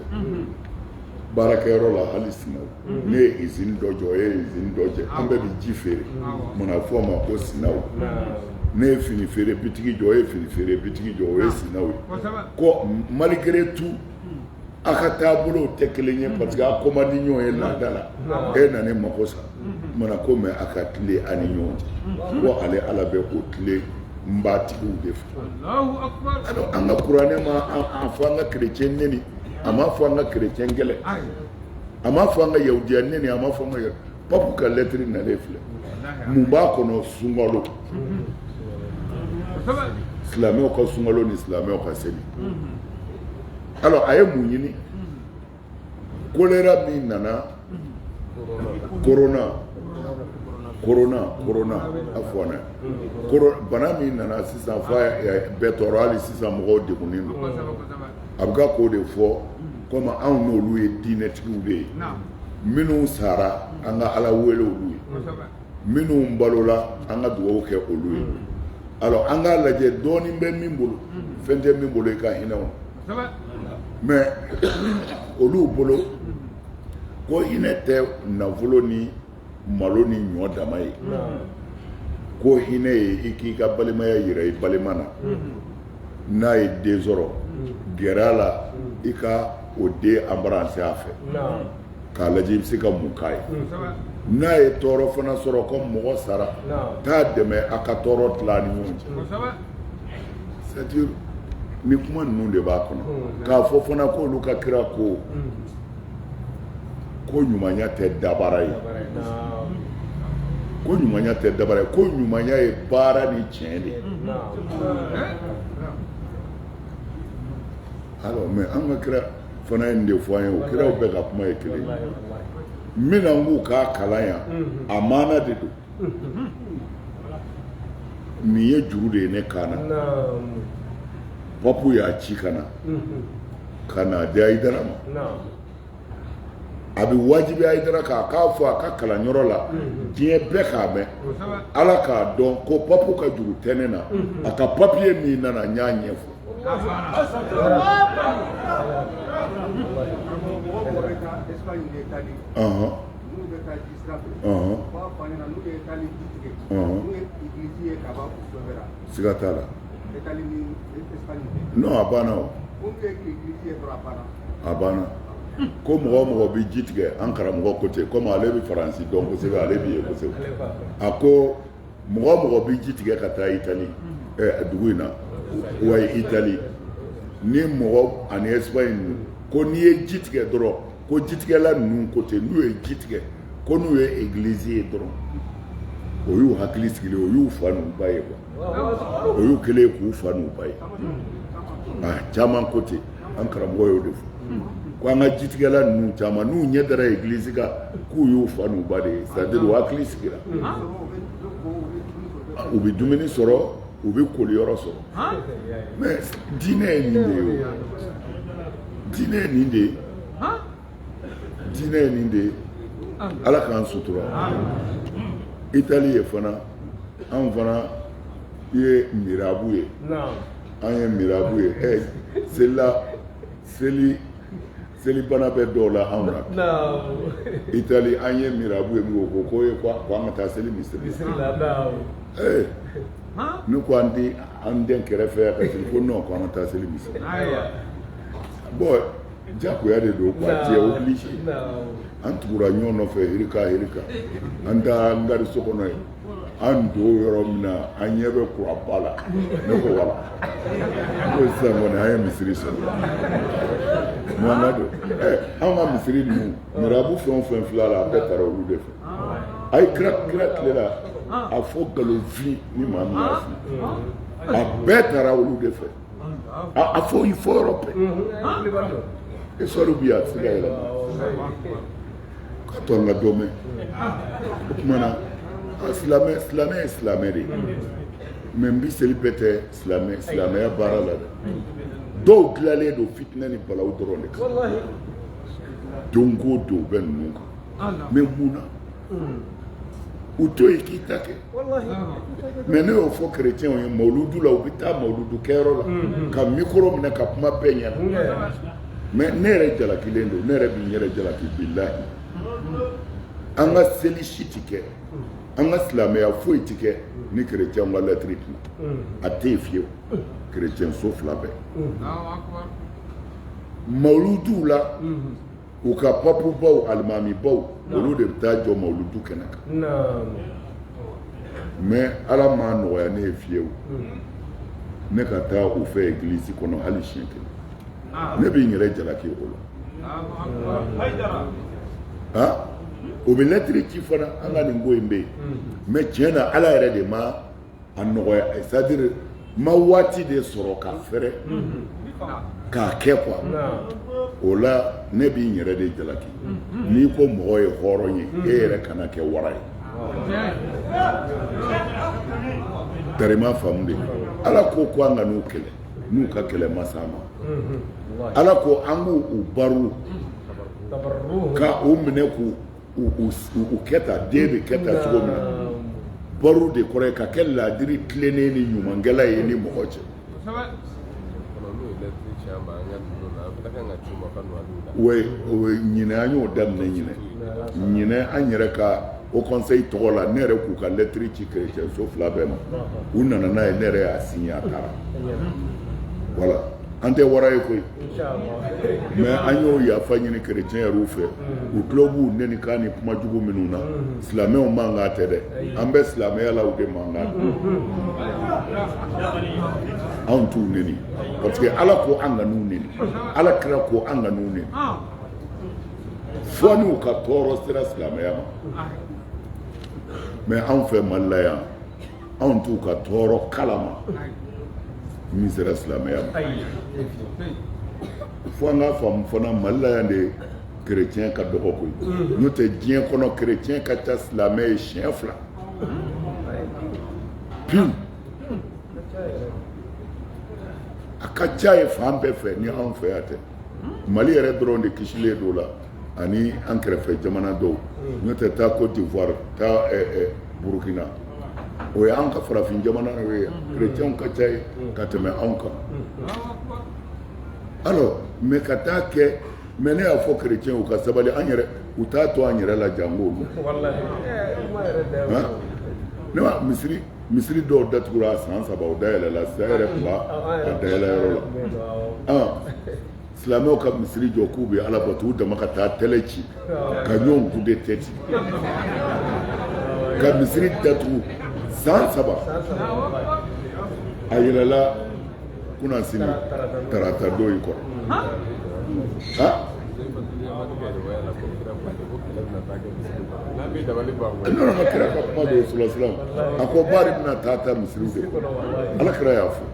baarakɛyɔrɔ la hali sinaw ne ye izini dɔ jɔ e ye izini dɔ jɛ an bɛɛ bɛ ji feere mana fɔ a ma ko sinaw ne ye fini feere bitigi jɔ e ye fini feere bitigi jɔ o ye sinaw ye ko malgré tout a ka taabolow tɛ kelen ye parce que a ko man di ɲɔgɔn ye laada la e na ne mako sa mana ko mɛ a ka tile ani ɲɔgɔn cɛ ko ale ala bɛ o tile n b'a tigiw de fɛ an ka kuranɛ ma fɔ an ka kerecɛn neni a ma fɔ an ka kerecɛn gɛlɛ a ma fɔ an ka yahudiya neni a ma fɔ an ka papu ka lɛtiri nalen filɛ mun b'a kɔnɔ sunkalo silamɛw ka sunkalo ni silamɛw ka seli alors a ye mun ɲini kolera min nana corona a fɔ an na bana min nana sisan fɔ bɛɛ tɔɔrɔ hali sisan mɔgɔw degunnen don a bɛ ka k'o de fɔ comme anw n'olu ye diinɛtigiw de ye minnu sara an ka ala wele olu ye minnu balola an ka dugawu kɛ olu ye alors an k'a lajɛ dɔɔnin bɛ min bolo fɛn tɛ min bolo i ka hinɛ o mais olu bolo ko hinɛ tɛ nafolo ni malo ni ɲɔ dama ye ko hinɛ ye i k'i ka balimaya yira i balima na n'a ye den sɔrɔ gɛrɛ a la i ka o den embrasser a fɛ k'a lajɛ i bɛ se ka mun k'a ye n'a ye tɔɔrɔ fana sɔrɔ ko mɔgɔ sara t'a dɛmɛ a ka tɔɔrɔ tila ni ɲɔgɔn cɛ c'est-à-dire ni kuma ninnu de b'a kɔnɔ k'a fɔ fana ko olu ka kira ko ɲumanya tɛ dabara ye ko ɲumanya tɛ dabara ye ko ɲumanya ye baara ni tiɲɛ de ye alors mais an ka kira fana ye nin de fɔ an ye o kiraw bɛɛ ka kuma ye kelen ye min na n k'u k'a kalan yan a maana de don nin ye juru de ye ne kan na papu y'a ci ka na di Ayidara ma a bɛ wajibi Ayidara k'a fɔ a ka kalanyɔrɔ la diɲɛ bɛɛ k'a mɛn ala k'a dɔn ko papu ka juru tɛ ne na a ka papiye min nana n y'a ɲɛfɔ siga t'a la non a banna o a banna ko mɔgɔ o mɔgɔ bɛ ji tigɛ an karamɔgɔ ko ten komi ale bɛ faransi dɔn kosɛbɛ ale bɛ ye kosɛbɛ a ko mɔgɔ o mɔgɔ bɛ ji tigɛ ka taa Itali dugu in na wa Itali ni mɔgɔ ani Espagne ko n'i ye ji tigɛ dɔrɔn ko jitigɛla ninnu ko ten n'u ye ji tigɛ ko n'u ye église ye dɔrɔn o y'u hakili sigilen o y'u fa n'u ba ye o y'u kelen k'u fa n'u ba ye caman ko ten an karamɔgɔ y'o de fɔ ko an ka jitigɛla ninnu caman n'u ɲɛ dara église kan k'u y'u fa n'u ba de ye c'est-à-dire u hakili sigira u bɛ dumuni sɔrɔ u bɛ koliyɔrɔ sɔrɔ mais diinɛ ye nin de ye o diinɛ ye nin de ye diinɛ ye nin de ye ala k'an sutura Itali ye fana an fana ye mirabu ye an ye mirabu ye seli bana bɛ dɔw la anw na Itali an ye mirabu ye min ko ko an ka taa seli misiri ne ko an den kɛrɛfɛ yan ka seli ko non ko an ka taa seli misiri bon jagoya de don quoi tu es obligé an tugura ɲɔgɔn nɔfɛ hirika an taa an gari so kɔnɔ yen an don yɔrɔ min na an ɲɛ bɛ kuraba la ne ko wala ko sisan kɔni an ye misiri sɔrɔ Muhamadu an ka misiri ninnu mirabu fɛn o fɛn filɛ la a bɛɛ taara olu de fɛ a ye kira tile la a fɔ nkalonfin ni maa min y'a fili a bɛɛ taara olu de fɛ a fɔ yɔrɔ bɛɛ histoire bi a tɛ se ka yɛlɛma ka to an ka dɔ mɛn o tuma na silamɛ ye silamɛ de ye mais n bi seli bɛɛ tɛ silamɛya baara la dɛ dɔw dilanlen don fitinɛ ni balawu dɔrɔn de kan don o don u bɛ ninnu kan mais mun na u to yen k'i ta kɛ mais ne y'o fɔ kerecɛnw ye mawuludu la u bɛ taa mawuludu kɛyɔrɔ la ka mikoro minɛ ka kuma bɛɛ ɲɛna mais ne yɛrɛ jalakilen don ne yɛrɛ bɛ n yɛrɛ jalaki bilahi an ka seli si tɛ kɛ an ka silamɛya foyi tɛ kɛ ni kerecɛnw ka lɛtiri tɛna a tɛ yen fiyewu kerecɛn so fila bɛɛ mawuluduw la u ka papu baw alimami baw olu de bɛ taa jɔ mawuludu kɛnɛ kan mais ala m'a nɔgɔya ne ye fiyewu ne ka taa u fɛ église kɔnɔ hali siɲɛ kelen ne bɛ n yɛrɛ jalaki o la o bɛ lɛtiri ci fana an ka nin ko in bɛ yen mais tiɲɛ na ala yɛrɛ de ma a nɔgɔya c'est à dire ma waati de sɔrɔ ka fɛrɛ k'a kɛ quoi o la ne b'i yɛrɛ de jalaki n'i ko mɔgɔ ye hɔrɔn ye e yɛrɛ kana kɛ wara ye tarima faamu de ala ko an ka n'u kɛlɛ n'u ka kɛlɛ ma s'a ma ala ko an k'u baro ka u minɛ k'u kɛ tan den bɛ kɛ tan cogo min na baro de kɔrɔ ye ka kɛ laadiri tilennen ni ɲumankɛla ye ni mɔgɔ cɛ ɲinɛ an y'o daminɛ ɲinɛ an yɛrɛ ka o conseil tɔgɔ la ne yɛrɛ k'u ka lettre ci chrétienso 2 bɛɛ ma u nana n'a ye ne yɛrɛ y'a signé a taara voilà an tɛ wara ye koyi mais an y'o yafa ɲini chrétien yɛrɛw fɛ u tulo b'u neni kan ni kuma jugu minnu na silamɛw man kan tɛ dɛ an bɛ silamɛya la u de man kan anw t'u neni parce que ala ko an ka n'u neni ala kira ko an ka n'u neni fo n'u ka tɔɔrɔ sera silamɛya ma mais anw fɛ Mali la yan anw t'u ka tɔɔrɔ kalama min sera silamɛya ma fo an k'a faamu fana Mali la yan de chrétien ka dɔgɔ koyi n'o tɛ diɲɛ kɔnɔ chrétien ka ca silamɛ ye siɲɛ 2 pewu a ka ca ye fan bɛɛ fɛ ni anw fɛ yan tɛ Mali yɛrɛ dɔrɔn de kisilen don la ani an kɛrɛfɛ jamana dɔw n'o tɛ taa Côte d'Ivoire taa Burkina o ye an ka farafin jamana ye chrétienw ka ca ye ka tɛmɛ anw kan alors mais ka taa kɛ mais ne y'a fɔ chrétienw ka sabali an yɛrɛ u t'a to an yɛrɛ la jango ne ma misiri dɔw datugura san 3 o dayɛlɛla sisan yɛrɛ tun b'a dayɛlɛ yɔrɔ la silamɛw ka misiri jɔ k'u bɛ ala bato u dama ka taa tɛlɛ ci ka ɲɔgɔn coup de tête ka misiri datugu san 3 a yɛlɛla kuna sini tarata dɔ in kɔrɔ nɔnɔ ma kira ka kuma dɔ sɔlɔsɔlɔ a ko bari bɛna taa misiriw de kɔnɔ ala kira y'a fɔ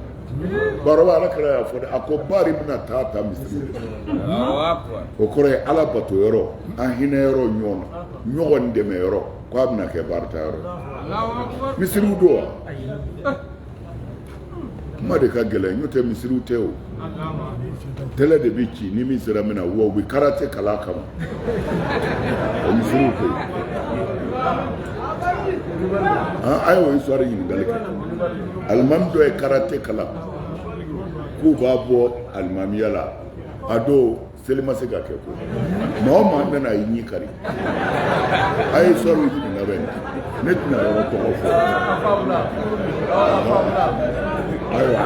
baraba ala kira y'a fɔ dɛ a ko bari bɛna taa misiriw de kɔnɔ o kɔrɔ ye ala bato yɔrɔ an hinɛ yɔrɔ ɲɔgɔn na ɲɔgɔn dɛmɛ yɔrɔ k'a bɛna kɛ barita yɔrɔ misiriw don wa kuma de ka gɛlɛn n'o tɛ misiriw tɛ o tɛlɛ de bɛ ci ni min sera min na wa u bɛ karate kalan kama o misiriw koyi a y'o histoire ɲininkali kɛ alimami dɔ ye karate kalan k'u b'a bɔ alimamiya la a don seli ma se ka kɛ ko maa o maa nana a ye ɲi kari a ye histoire ɲininka bɛ ne tɛna yɔrɔ tɔgɔ fɔ ayiwa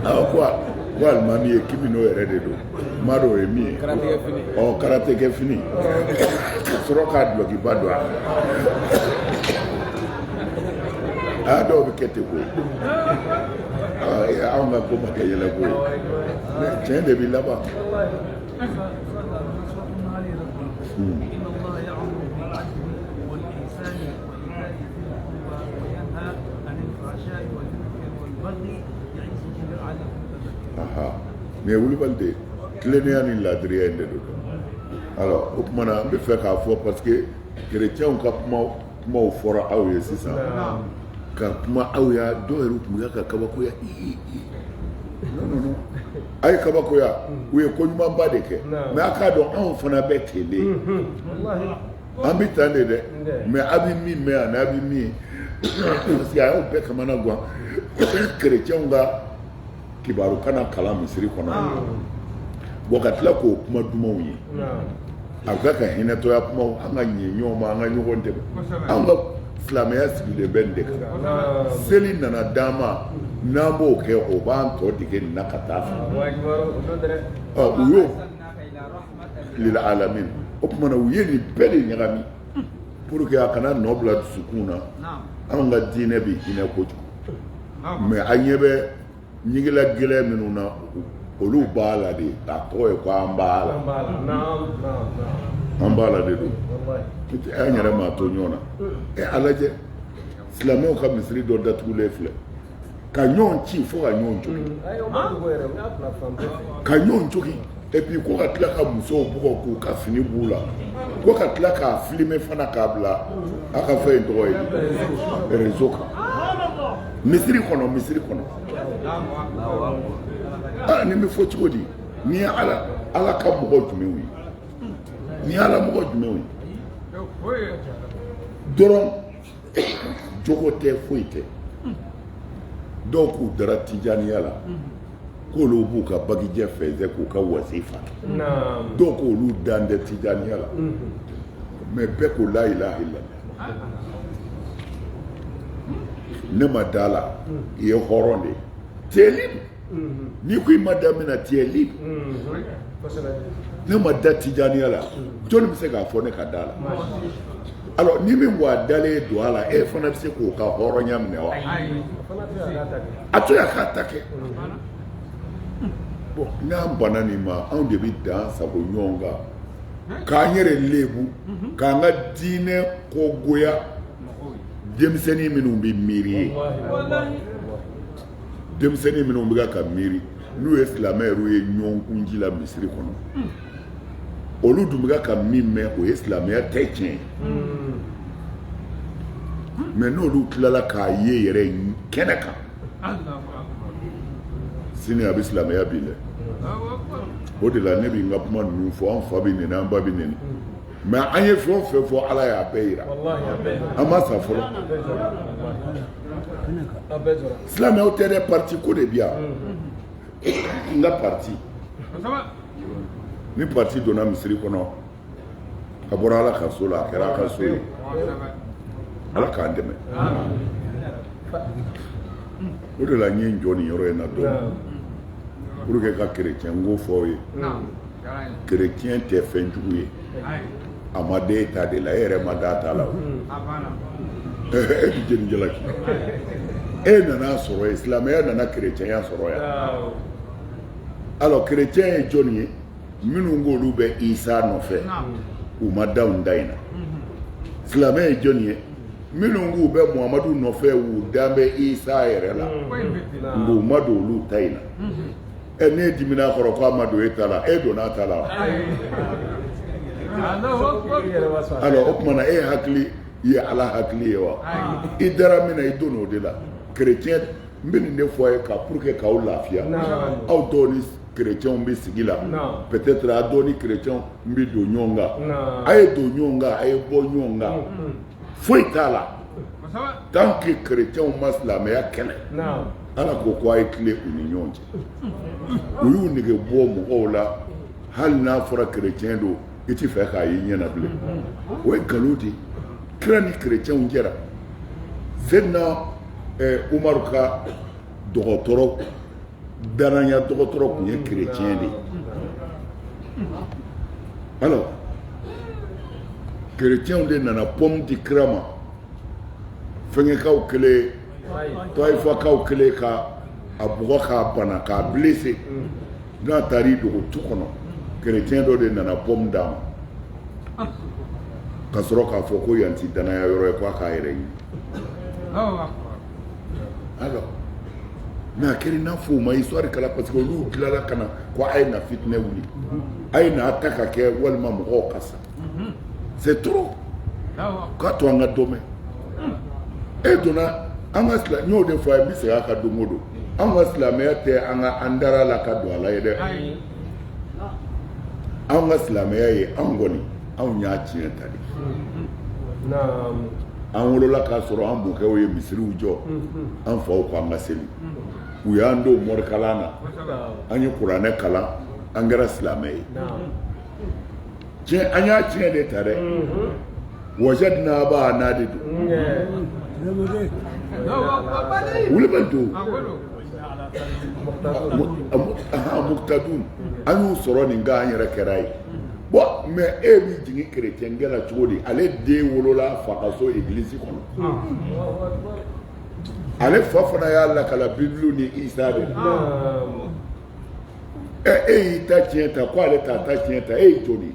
ayiwa ko alimami ye kimi n'o yɛrɛ de don m'a dɔn o ye min ye karatekɛ fini ka sɔrɔ k'a dulokiba don a dɔw bɛ kɛ ten koyi anw ka ko ma kɛ yɛlɛ ko ye tiɲɛ de bɛ laban mais wulibali de tilennenya ni laadiriya in de don alors o tuma na n bɛ fɛ k'a fɔ parce que chrétienw ka kumaw fɔra aw ye sisan ka kuma aw ya dɔw yɛrɛ tun bɛ ka kabakoya non a ye kabakoya u ye ko ɲumanba de kɛ mais a k'a dɔn anw fana bɛ kelen an bɛ tan de dɛ mais a bɛ min mɛn ani a bɛ min parce que a y'aw bɛɛ kamana gan chrétienw ka kibaru kana kalan misiri kɔnɔ bon ka tila k'o kuma dumanw ye a bɛ ka hinɛtɔya kumaw an ka ɲɛ ɲɔgɔn ma an ka ɲɔgɔn dɛmɛ an ka silamɛya sigilen bɛ nin de kan seli nana d'an ma n'an b'o kɛ o b'an tɔ dege nin na ka taa fɛ u y'o lila alamin o tuma na u ye nin bɛɛ de ɲagami pour que a kana nɔ bila dusukun na an ka diinɛ bɛ hinɛ kojugu mais an ɲɛ bɛ ɲigila gɛlɛn minnu na olu b'a la de a tɔgɔ ye ko an b'a la an b'a la de don an yɛrɛ m'a to ɲɔgɔn na a lajɛ silamɛw ka misiri dɔ datugulen filɛ ka ɲɔgɔn ci fo ka ɲɔgɔn jogin ka ɲɔgɔn jogin et puis ko ka tila ka musow bugɔ k'u ka fini b'u la ko ka tila k'a filmer fana k'a bila a ka fɛn tɔgɔ ye réseau kan misiri kɔnɔ ni bɛ fɔ cogo di ni ye ala ka mɔgɔ jumɛnw ye ni ye ala mɔgɔ jumɛnw ye dɔrɔn jogo tɛ foyi tɛ dɔw k'u dara tijaniya la k'olu b'u ka bagijɛ fɛnsɛ k'u ka wasifa dɔw k'olu dan tɛ tijaniya la mais bɛɛ ko la ilaha illallah ne ma da la i ye hɔrɔn de tu es libre n'i ko i ma da min na tu es libre ne ma da tijaniya la jɔnni bɛ se k'a fɔ ne ka da la alors ni min bɔ a dalen don a la e fana bɛ se k'o ka hɔrɔnya minɛ wa a to ya k'a ta kɛ bon n'an banna nin ma anw de bɛ dan sago ɲɔgɔn kan k'an yɛrɛ lebu k'an ka diinɛ kogoya denmisɛnnin minnu bɛ miiri ye denmisɛnnin minnu bɛ ka miiri n'u ye silamɛw ye ɲɔgɔn kunji la misiri kɔnɔ olu dun bɛ ka min mɛn o ye silamɛya tɛ tiɲɛ mais n'olu tilala k'a ye yɛrɛ kɛnɛ kan sini a bɛ silamɛya bi dɛ o de la ne bɛ n ka kuma ninnu fɔ an fa bɛ nɛni an ba bɛ nɛni mais an ye fɛn o fɛn fɔ ala y'a bɛɛ yira an ma sa fɔlɔ silamɛw tɛ dɛ parti ko de bi yan n ka parti ni parti donna misiri kɔnɔ a bɔra ala ka so la a kɛra a ka so ye ala k'an dɛmɛ o de la n ye n jɔ nin yɔrɔ in na dɔɔni pour que ka chrétien ko fɔ aw ye chrétien tɛ fɛn jugu ye a ma den ta de la e yɛrɛ ma da ta la o e bɛ jeni jalaki e nana sɔrɔ ye silamɛya nana chrétienya sɔrɔ yan alors chrétien ye jɔnni ye minnu k'olu bɛ isa nɔfɛ u ma da da in na silamɛ ye jɔnni ye minnu k'u bɛ muhamadu nɔfɛ u dan bɛ isa yɛrɛ la nka u ma don olu ta in na ne dimina kɔrɔ ko a ma don e ta la e donna a ta la alors o tuma na e hakili ye ala hakili ye wa i dara min na i don o de la chrétien n bɛ nin de fɔ a ye ka pour que k'aw lafiya aw dɔw ni chrétiens bɛ sigi la peut-être a dɔw ni chrétiens bɛ don ɲɔgɔn kan a ye don ɲɔgɔn kan a ye bɔ ɲɔgɔn kan foyi t'a la tant que chrétiens ma silamɛya kɛlɛ ala ko ko a ye tile u ni ɲɔgɔn cɛ u y'u nege bɔ mɔgɔw la hali n'a fɔra chrétien don i tɛ fɛ k'a ye ɲɛna bilen o ye nkalon de ye kira ni chrétiens jɛra sɛdina umaru ka dɔgɔtɔrɔ danaya dɔgɔtɔrɔ tun ye chrétien de ye alors chrétiens de nana pomme di kira ma fɛnkɛkaw kɛlen taifakaw kɛlen ka a bugɔ k'a bana k'a blessé n'a taar'i dogo tu kɔnɔ chrétien dɔ de nana pomme d'a ma ka sɔrɔ k'a fɔ ko yan ti danaya yɔrɔ ye k'a k'a yɛrɛ ɲini alors mais a kɛra i n'a fɔ u ma histoire kala parce que olu tilala ka na ko a ye na fitinɛ wuli a ye na ta ka kɛ walima mɔgɔw ka sa c'est trop k'a to an ka dɔ mɛn e donna an ka silamɛ n y'o de fɔ a ye n bɛ segin a kan don o don an ka silamɛya tɛ an dara la ka don a la ye dɛ an ka silamɛya ye an kɔni anw y'a tiɲɛ ta de an wolola k'a sɔrɔ an mɔkɛw ye misiriw jɔ an faw ko an ka seli u y'an don morikalan na an ye kuranɛ kalan an kɛra silamɛ ye tiɲɛ an y'a tiɲɛ de ta dɛ wajadna abana de don wuli bɛ don muktadun an y'u sɔrɔ nin kan an yɛrɛ kɛra ye bon mais e b'i jigin chrétien la cogo di ale den wolola fa ka so église kɔnɔ ale fa fana y'a lakala bibiliw ni isa de e y'i ta tiɲɛ ta ko ale t'a ta tiɲɛ ta e ye jɔnni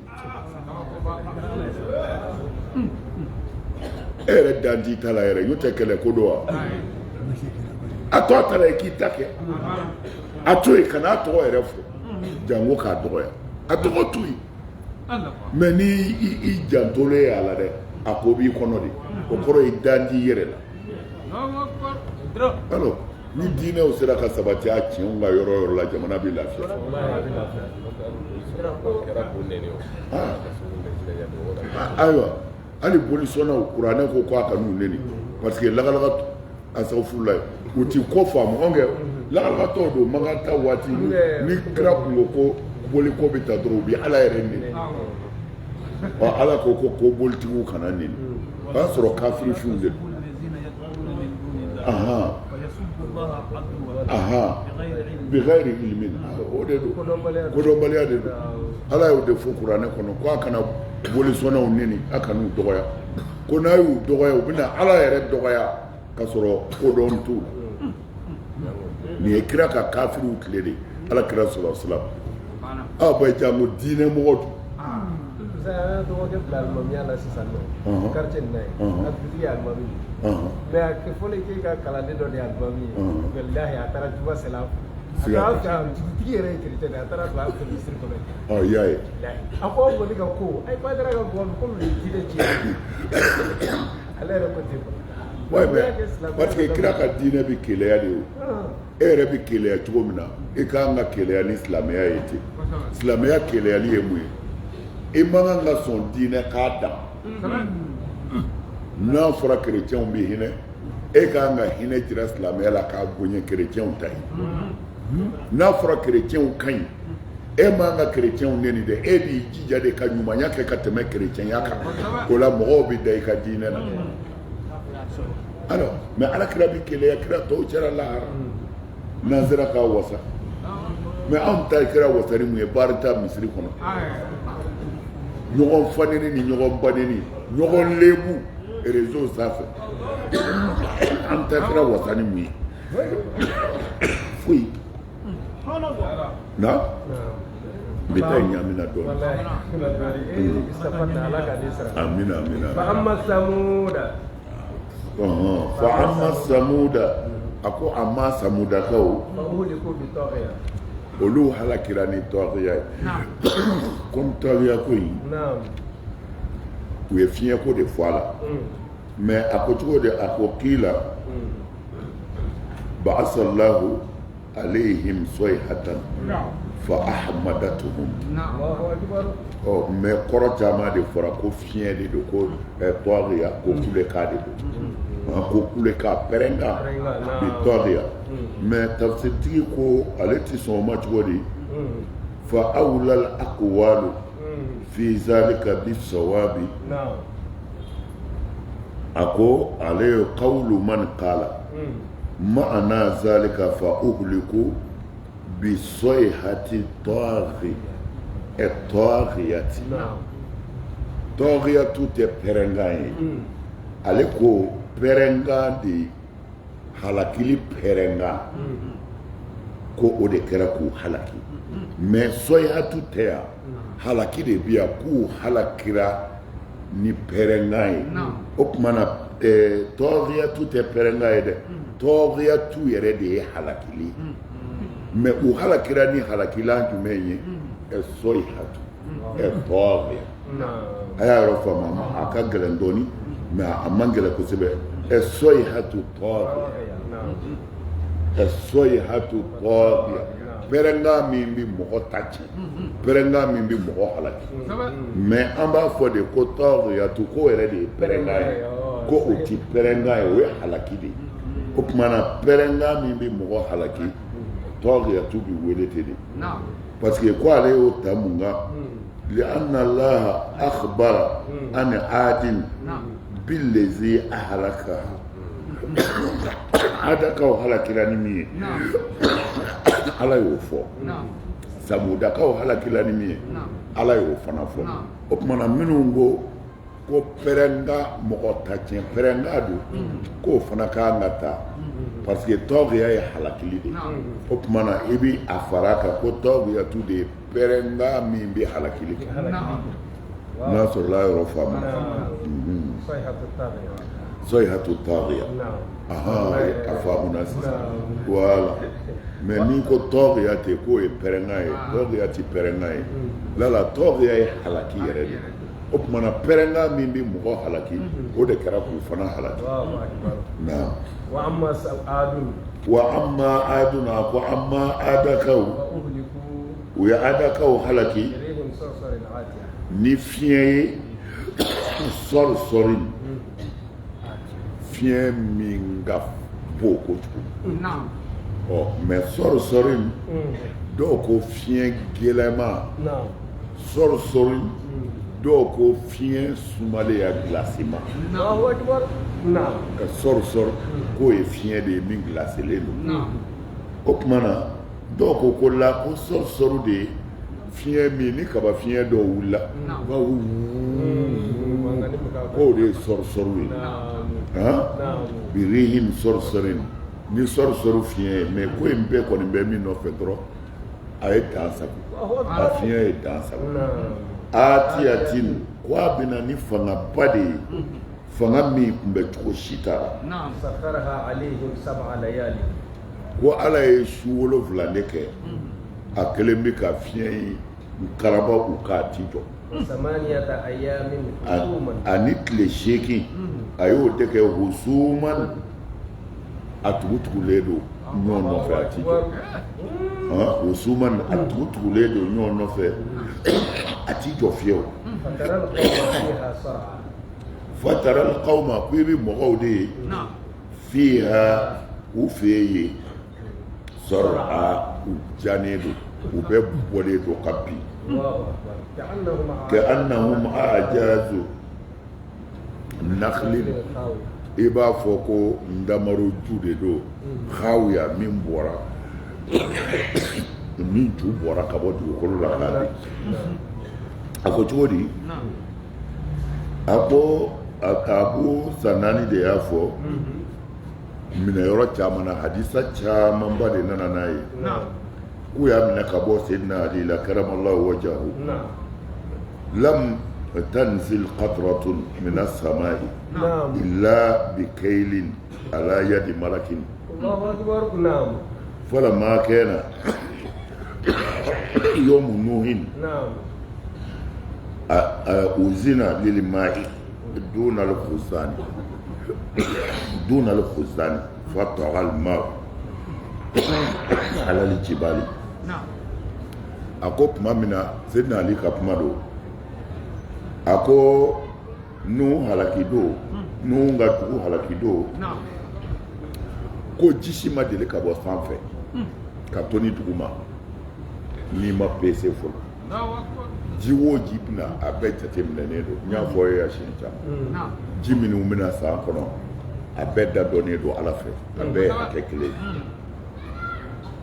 e yɛrɛ dan t'i ta la yɛrɛ y'o tɛ kɛlɛ ko don wa a tɔ ta la i k'i ta kɛ a to yen ka n'a tɔgɔ yɛrɛ fɔ jango k'a dɔgɔya a tɔgɔ to yen mɛ ni i jantolen y'a la dɛ a ko b'i kɔnɔ de o kɔrɔ ye dan di yɛrɛ la alors ni diinɛw sera ka sabati a tiɲɛw ka yɔrɔ yɔrɔ la jamana bɛ lafiya ayiwa hali bolisɔnnaw kuranɛ ko k'a ka n'u neni parce que lagalaga asafurula u ti ko faamu anw kɛ lagalagatɔw don man kan ta waati ni kira kun ko ko boliko bɛ ta dɔrɔn u bɛ ala yɛrɛ neni ala ko ko bolitigiw kana neni o y'a sɔrɔ kafirifinw de don bigayiri ilimin o de don kodɔnbaliya de don ala y'o de fɔ kuranɛ kɔnɔ ko a kana bolisɔnnaw neni a kan'u dɔgɔya ko n'a y'u dɔgɔya u bɛna ala yɛrɛ dɔgɔya ka sɔrɔ kodɔn t'u la nin ye kira ka kafiriw tile de ala kira sɔrɔ silam aw bɛ jango diinɛ mɔgɔ don saya dɔgɔkɛ bila alimamiya la sisan nɔ quartier nin na yen a dutigi ye alimami mais a kɛ fɔlɔ k'e ka kalanden dɔ de ye alimami ye walahi a taara juba sela a taara fɛ dugutigi yɛrɛ ye chrétien de a taara fɛ a fɛ misiri kɔnɔ ɔ y'a ye a ko aw kɔni ka ko ayi ko a taara ka bɔ komi nin diinɛ tiɲɛ ale yɛrɛ ko ten ouais mais parce que kira ka diinɛ bɛ keleya de o e yɛrɛ bɛ keleya cogo min na e k'an ka keleya ni silamɛya ye ten silamɛya keleyali ye mun ye i man kan ka sɔn diinɛ k'a dan n'a fɔra kerecɛnw bɛ hinɛ e k'an ka hinɛ jira silamɛya la k'a bonya kerecɛnw ta ye n'a fɔra kerecɛnw ka ɲi e man ka kerecɛnw neni dɛ e b'i jija de ka ɲumanya kɛ ka tɛmɛ kerecɛnya kan o la mɔgɔw bɛ da i ka diinɛ na alors mais alakira bɛ keleya kira tɔw cɛla lahara n'an sera k'a wasa mais anw ta kira wasa ni mun ye baari ta misiri kɔnɔ ɲɔgɔn faneni ni ɲɔgɔn baneni ɲɔgɔn lebu réseau sanfɛ an ta kira wasa ni mun ye foyi na n bɛ taa ɲamina dɔɔnin amina amina fa amma samuda a ko amma samudakaw olu halakira ni tɔgɔya ye comme tɔgɔya ko in u ye fiɲɛ ko de fɔ a la mais a ko cogo de a ko kila ba'asallahu alayhim sayhatan fa ahmadatuhum mais kɔrɔ caman de fɔra ko fiɲɛ de don ko tɔgɔya ko kuleka de don ko kuleka pɛrɛnga bi tɔgɔya mais tafsirtigi ko ale ti sɔn o ma cogo di fa awlal aqwalu fi zalika bisawabi a ko ale ye qawlu man qala ma'ana zalika fa uhliku bi sayhati tɔgiyati tɔgiyatu tɛ pɛrɛnga ye ale ko pɛrɛnga de halakili pɛrɛnga ko o de kɛra k'u halaki mais soyatu tɛ yan halaki de bi yan k'u halakira ni pɛrɛnga ye o tuma na tɔgiyatu tɛ pɛrɛnga ye dɛ tɔgiyatu yɛrɛ de ye halakili mais u halakira ni halakilan jumɛn ye soyatu tɔgiya a y'a yɔrɔ faamu a ka gɛlɛn dɔɔnin mais a man gɛlɛn kosɛbɛ soyatu tɔgiya soyatu tɔgiya pɛrɛnga min bɛ mɔgɔ ta tiɲɛ pɛrɛnga min bɛ mɔgɔ halaki mais an b'a fɔ de ko tɔgiyatu ko yɛrɛ de ye pɛrɛnga ye ko o ti pɛrɛnga ye o ye halaki de ye o tuma na pɛrɛnga min bɛ mɔgɔ halaki tɔgiyatu bɛ wele ten de parce que ko ale y'o ta mun kan li'anna allaha akhbara an adin billezi ahalaka adakaw halakira ni min ye ala y'o fɔ samudakaw halakira ni min ye ala y'o fana fɔ o tuma na minnu ko pɛrɛnga mɔgɔ ta tiɲɛ pɛrɛnga don k'o fana kan ka ta parce que tɔgɔya ye halakili de o tuma na i bɛ a fara kan ko tɔgɔyatu de ye pɛrɛnga min bɛ halakili kɛ n'a sɔrɔla yɔrɔ faamu soyhatu tɔgɔya a faamuna sisan voilà mais ni ko tɔɔrɔya tɛ k'o ye pɛrɛnkan ye tɔɔrɔya tɛ pɛrɛnkan ye lala tɔɔrɔya ye halaki yɛrɛ de o tumana pɛrɛnkan min bɛ mɔgɔ halaki o de kɛra k'u fana halaki naam wa amma adun a ko amma adakaw u ye adakaw halaki ni fiɲɛ ye sɔri fiɲɛ min ka bon kojugu mais sɔri dɔw ko fiɲɛ gɛlɛma sɔri dɔw ko fiɲɛ sumaleya gilasima ka sɔri k'o ye fiɲɛ de ye min gilasilen don o tuma na dɔw ko la ko sɔri de ye fiɲɛ min ni kaba fiɲɛ dɔw wulila k'o de ye sɔri ye birihin sɔri ni sɔri fiɲɛ ye mais ko in bɛɛ kɔni bɛ min nɔfɛ dɔrɔn a ye dan sago a fiɲɛ ye dan sago atiyatin ko a bɛna ni fangaba de ye fanga min tun bɛ cogo si t'a la ko ala ye su 7 de kɛ a kelen bɛ ka fiɲɛ in karaba u k'a ti jɔ ani tile 8 a y'o de kɛ husuman a tugutugulen don ɲɔgɔn nɔfɛ a ti jɔ husuman a tugutugulen don ɲɔgɔn nɔfɛ a ti jɔ fiyewu fataral qawma ko i bɛ mɔgɔw de ye fiha u fɛ yen sɔrɔ u janen don u bɛ bɔlen don ka bin ka'annahum a'jazu nakhlin i b'a fɔ ko ndamaro ju de don hawiya min bɔra min ju bɔra ka bɔ dugukolo la k'a bin a ko cogo di a ko Abu Sanani de y'a fɔ minɛyɔrɔ caman na hadisa camanba de nana n'a ye k'u y'a minɛ ka bɔ Seydina Ali la karamallahu wajahu lam tanzil qatratun min as-samai illa bikaylin ala yadi malakin falamma kana yawm nuhin uzina lil ma'i دون الخزان فطغى الماء على الجبال ako tuma min na Seydina Ali ka kuma do a ko Nuhu halaki do Nuhu ka dugu halaki do ko ji si ma deli ka bɔ sanfɛ ka to ni dugu ma n'i ma pese fɔlɔ ji wo ji bɛna a bɛɛ jateminɛnen don n y'a fɔ ye a siɲɛ caman ji minnu bɛna san kɔnɔ a bɛɛ da dɔnnen don Ala fɛ a bɛɛ ye hakɛ kelen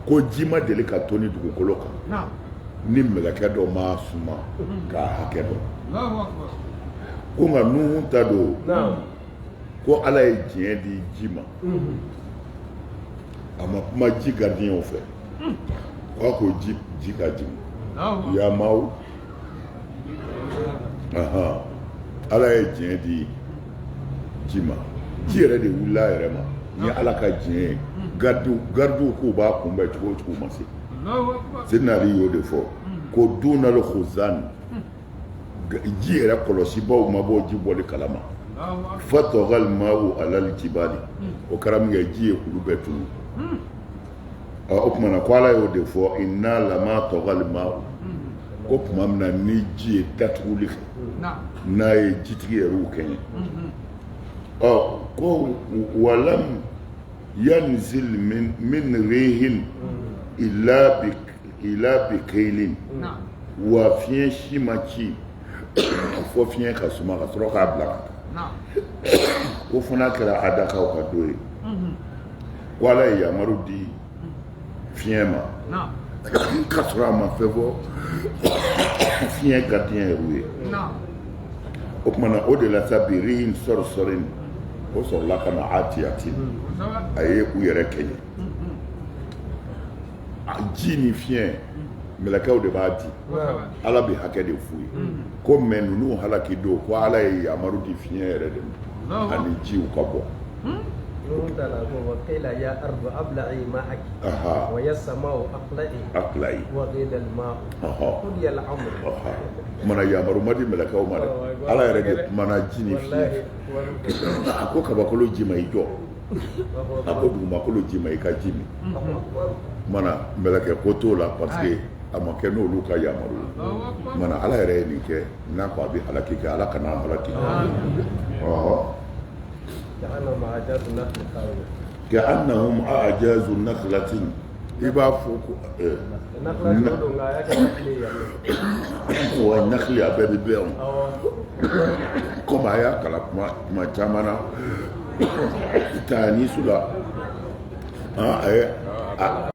ko ji ma deli ka to ni dugukolo kan ni mɛlɛkɛ dɔ ma suma k'a hakɛ dɔn ko nka Nuhu ta don ko Ala ye diɲɛ di ji ma a ma kuma ji gardiyɛnw fɛ k'a ko ji ka jigin yamaw Ala ye diɲɛ di ji ma ji yɛrɛ de wulila yɛrɛ ma ni Ala ka diɲɛ ye gardiw k'u b'a kunbɛn cogo o cogo ma se Seydina Ali y'o de fɔ ko dunal khuzan ji yɛrɛ kɔlɔsibaw ma bɔ ji bɔli kalama fatɔgal ma'u alal jibali o kɛra min kɛ ji ye kulu bɛɛ tunu o tumana ko Ala y'o de fɔ inna lama tɔgal ma'u ko tuma min na ni ji ye datuguli kɛ n'a ye jitigi yɛrɛw kɛɲɛ ko walam yanzil min rihin illa bi kaylin wa fiɲɛ si ma ci fɔ fiɲɛ ka suma ka sɔrɔ k'a bila ka ko fana kɛra adakaw ka do ye ko Ala ye yamaru di fiɲɛ ma ka sɔrɔ a ma fɛn fɔ fiɲɛ gardien yɛrɛw ye o kumana o de la sa bi rihin sɔrɔsɔrin o sɔrɔla ka na atiyatin a ye u yɛrɛ kɛɲɛ ji ni fiɲɛ mɛlɛkɛw de b'a di Ala bɛ hakɛ de f'u ye ko mɛ ninnu halaki don ko Ala ye yamaru di fiɲɛ yɛrɛ de ma ani jiw ka bɔ وقيل يا أرض أبلعي ماءك ويا السماء أقلعي وغيد الماء قضي الأمر mana yamaru madi melakaw ma ala yɛrɛ de mana jini fiye a ko kabakolo jima i jɔ a ko dugumakolo jima i ka jimi mana melakɛ ko t'o la parce que a ma kɛ n'olu ka yamaru mana ala yɛrɛ ye nin kɛ n'a ko a bɛ halaki kɛ ala kana halaki كأنهم أعجاز نخلة إبا فوق والنخل أبدي بيهم كما يأكل ما جمعنا تاني سلا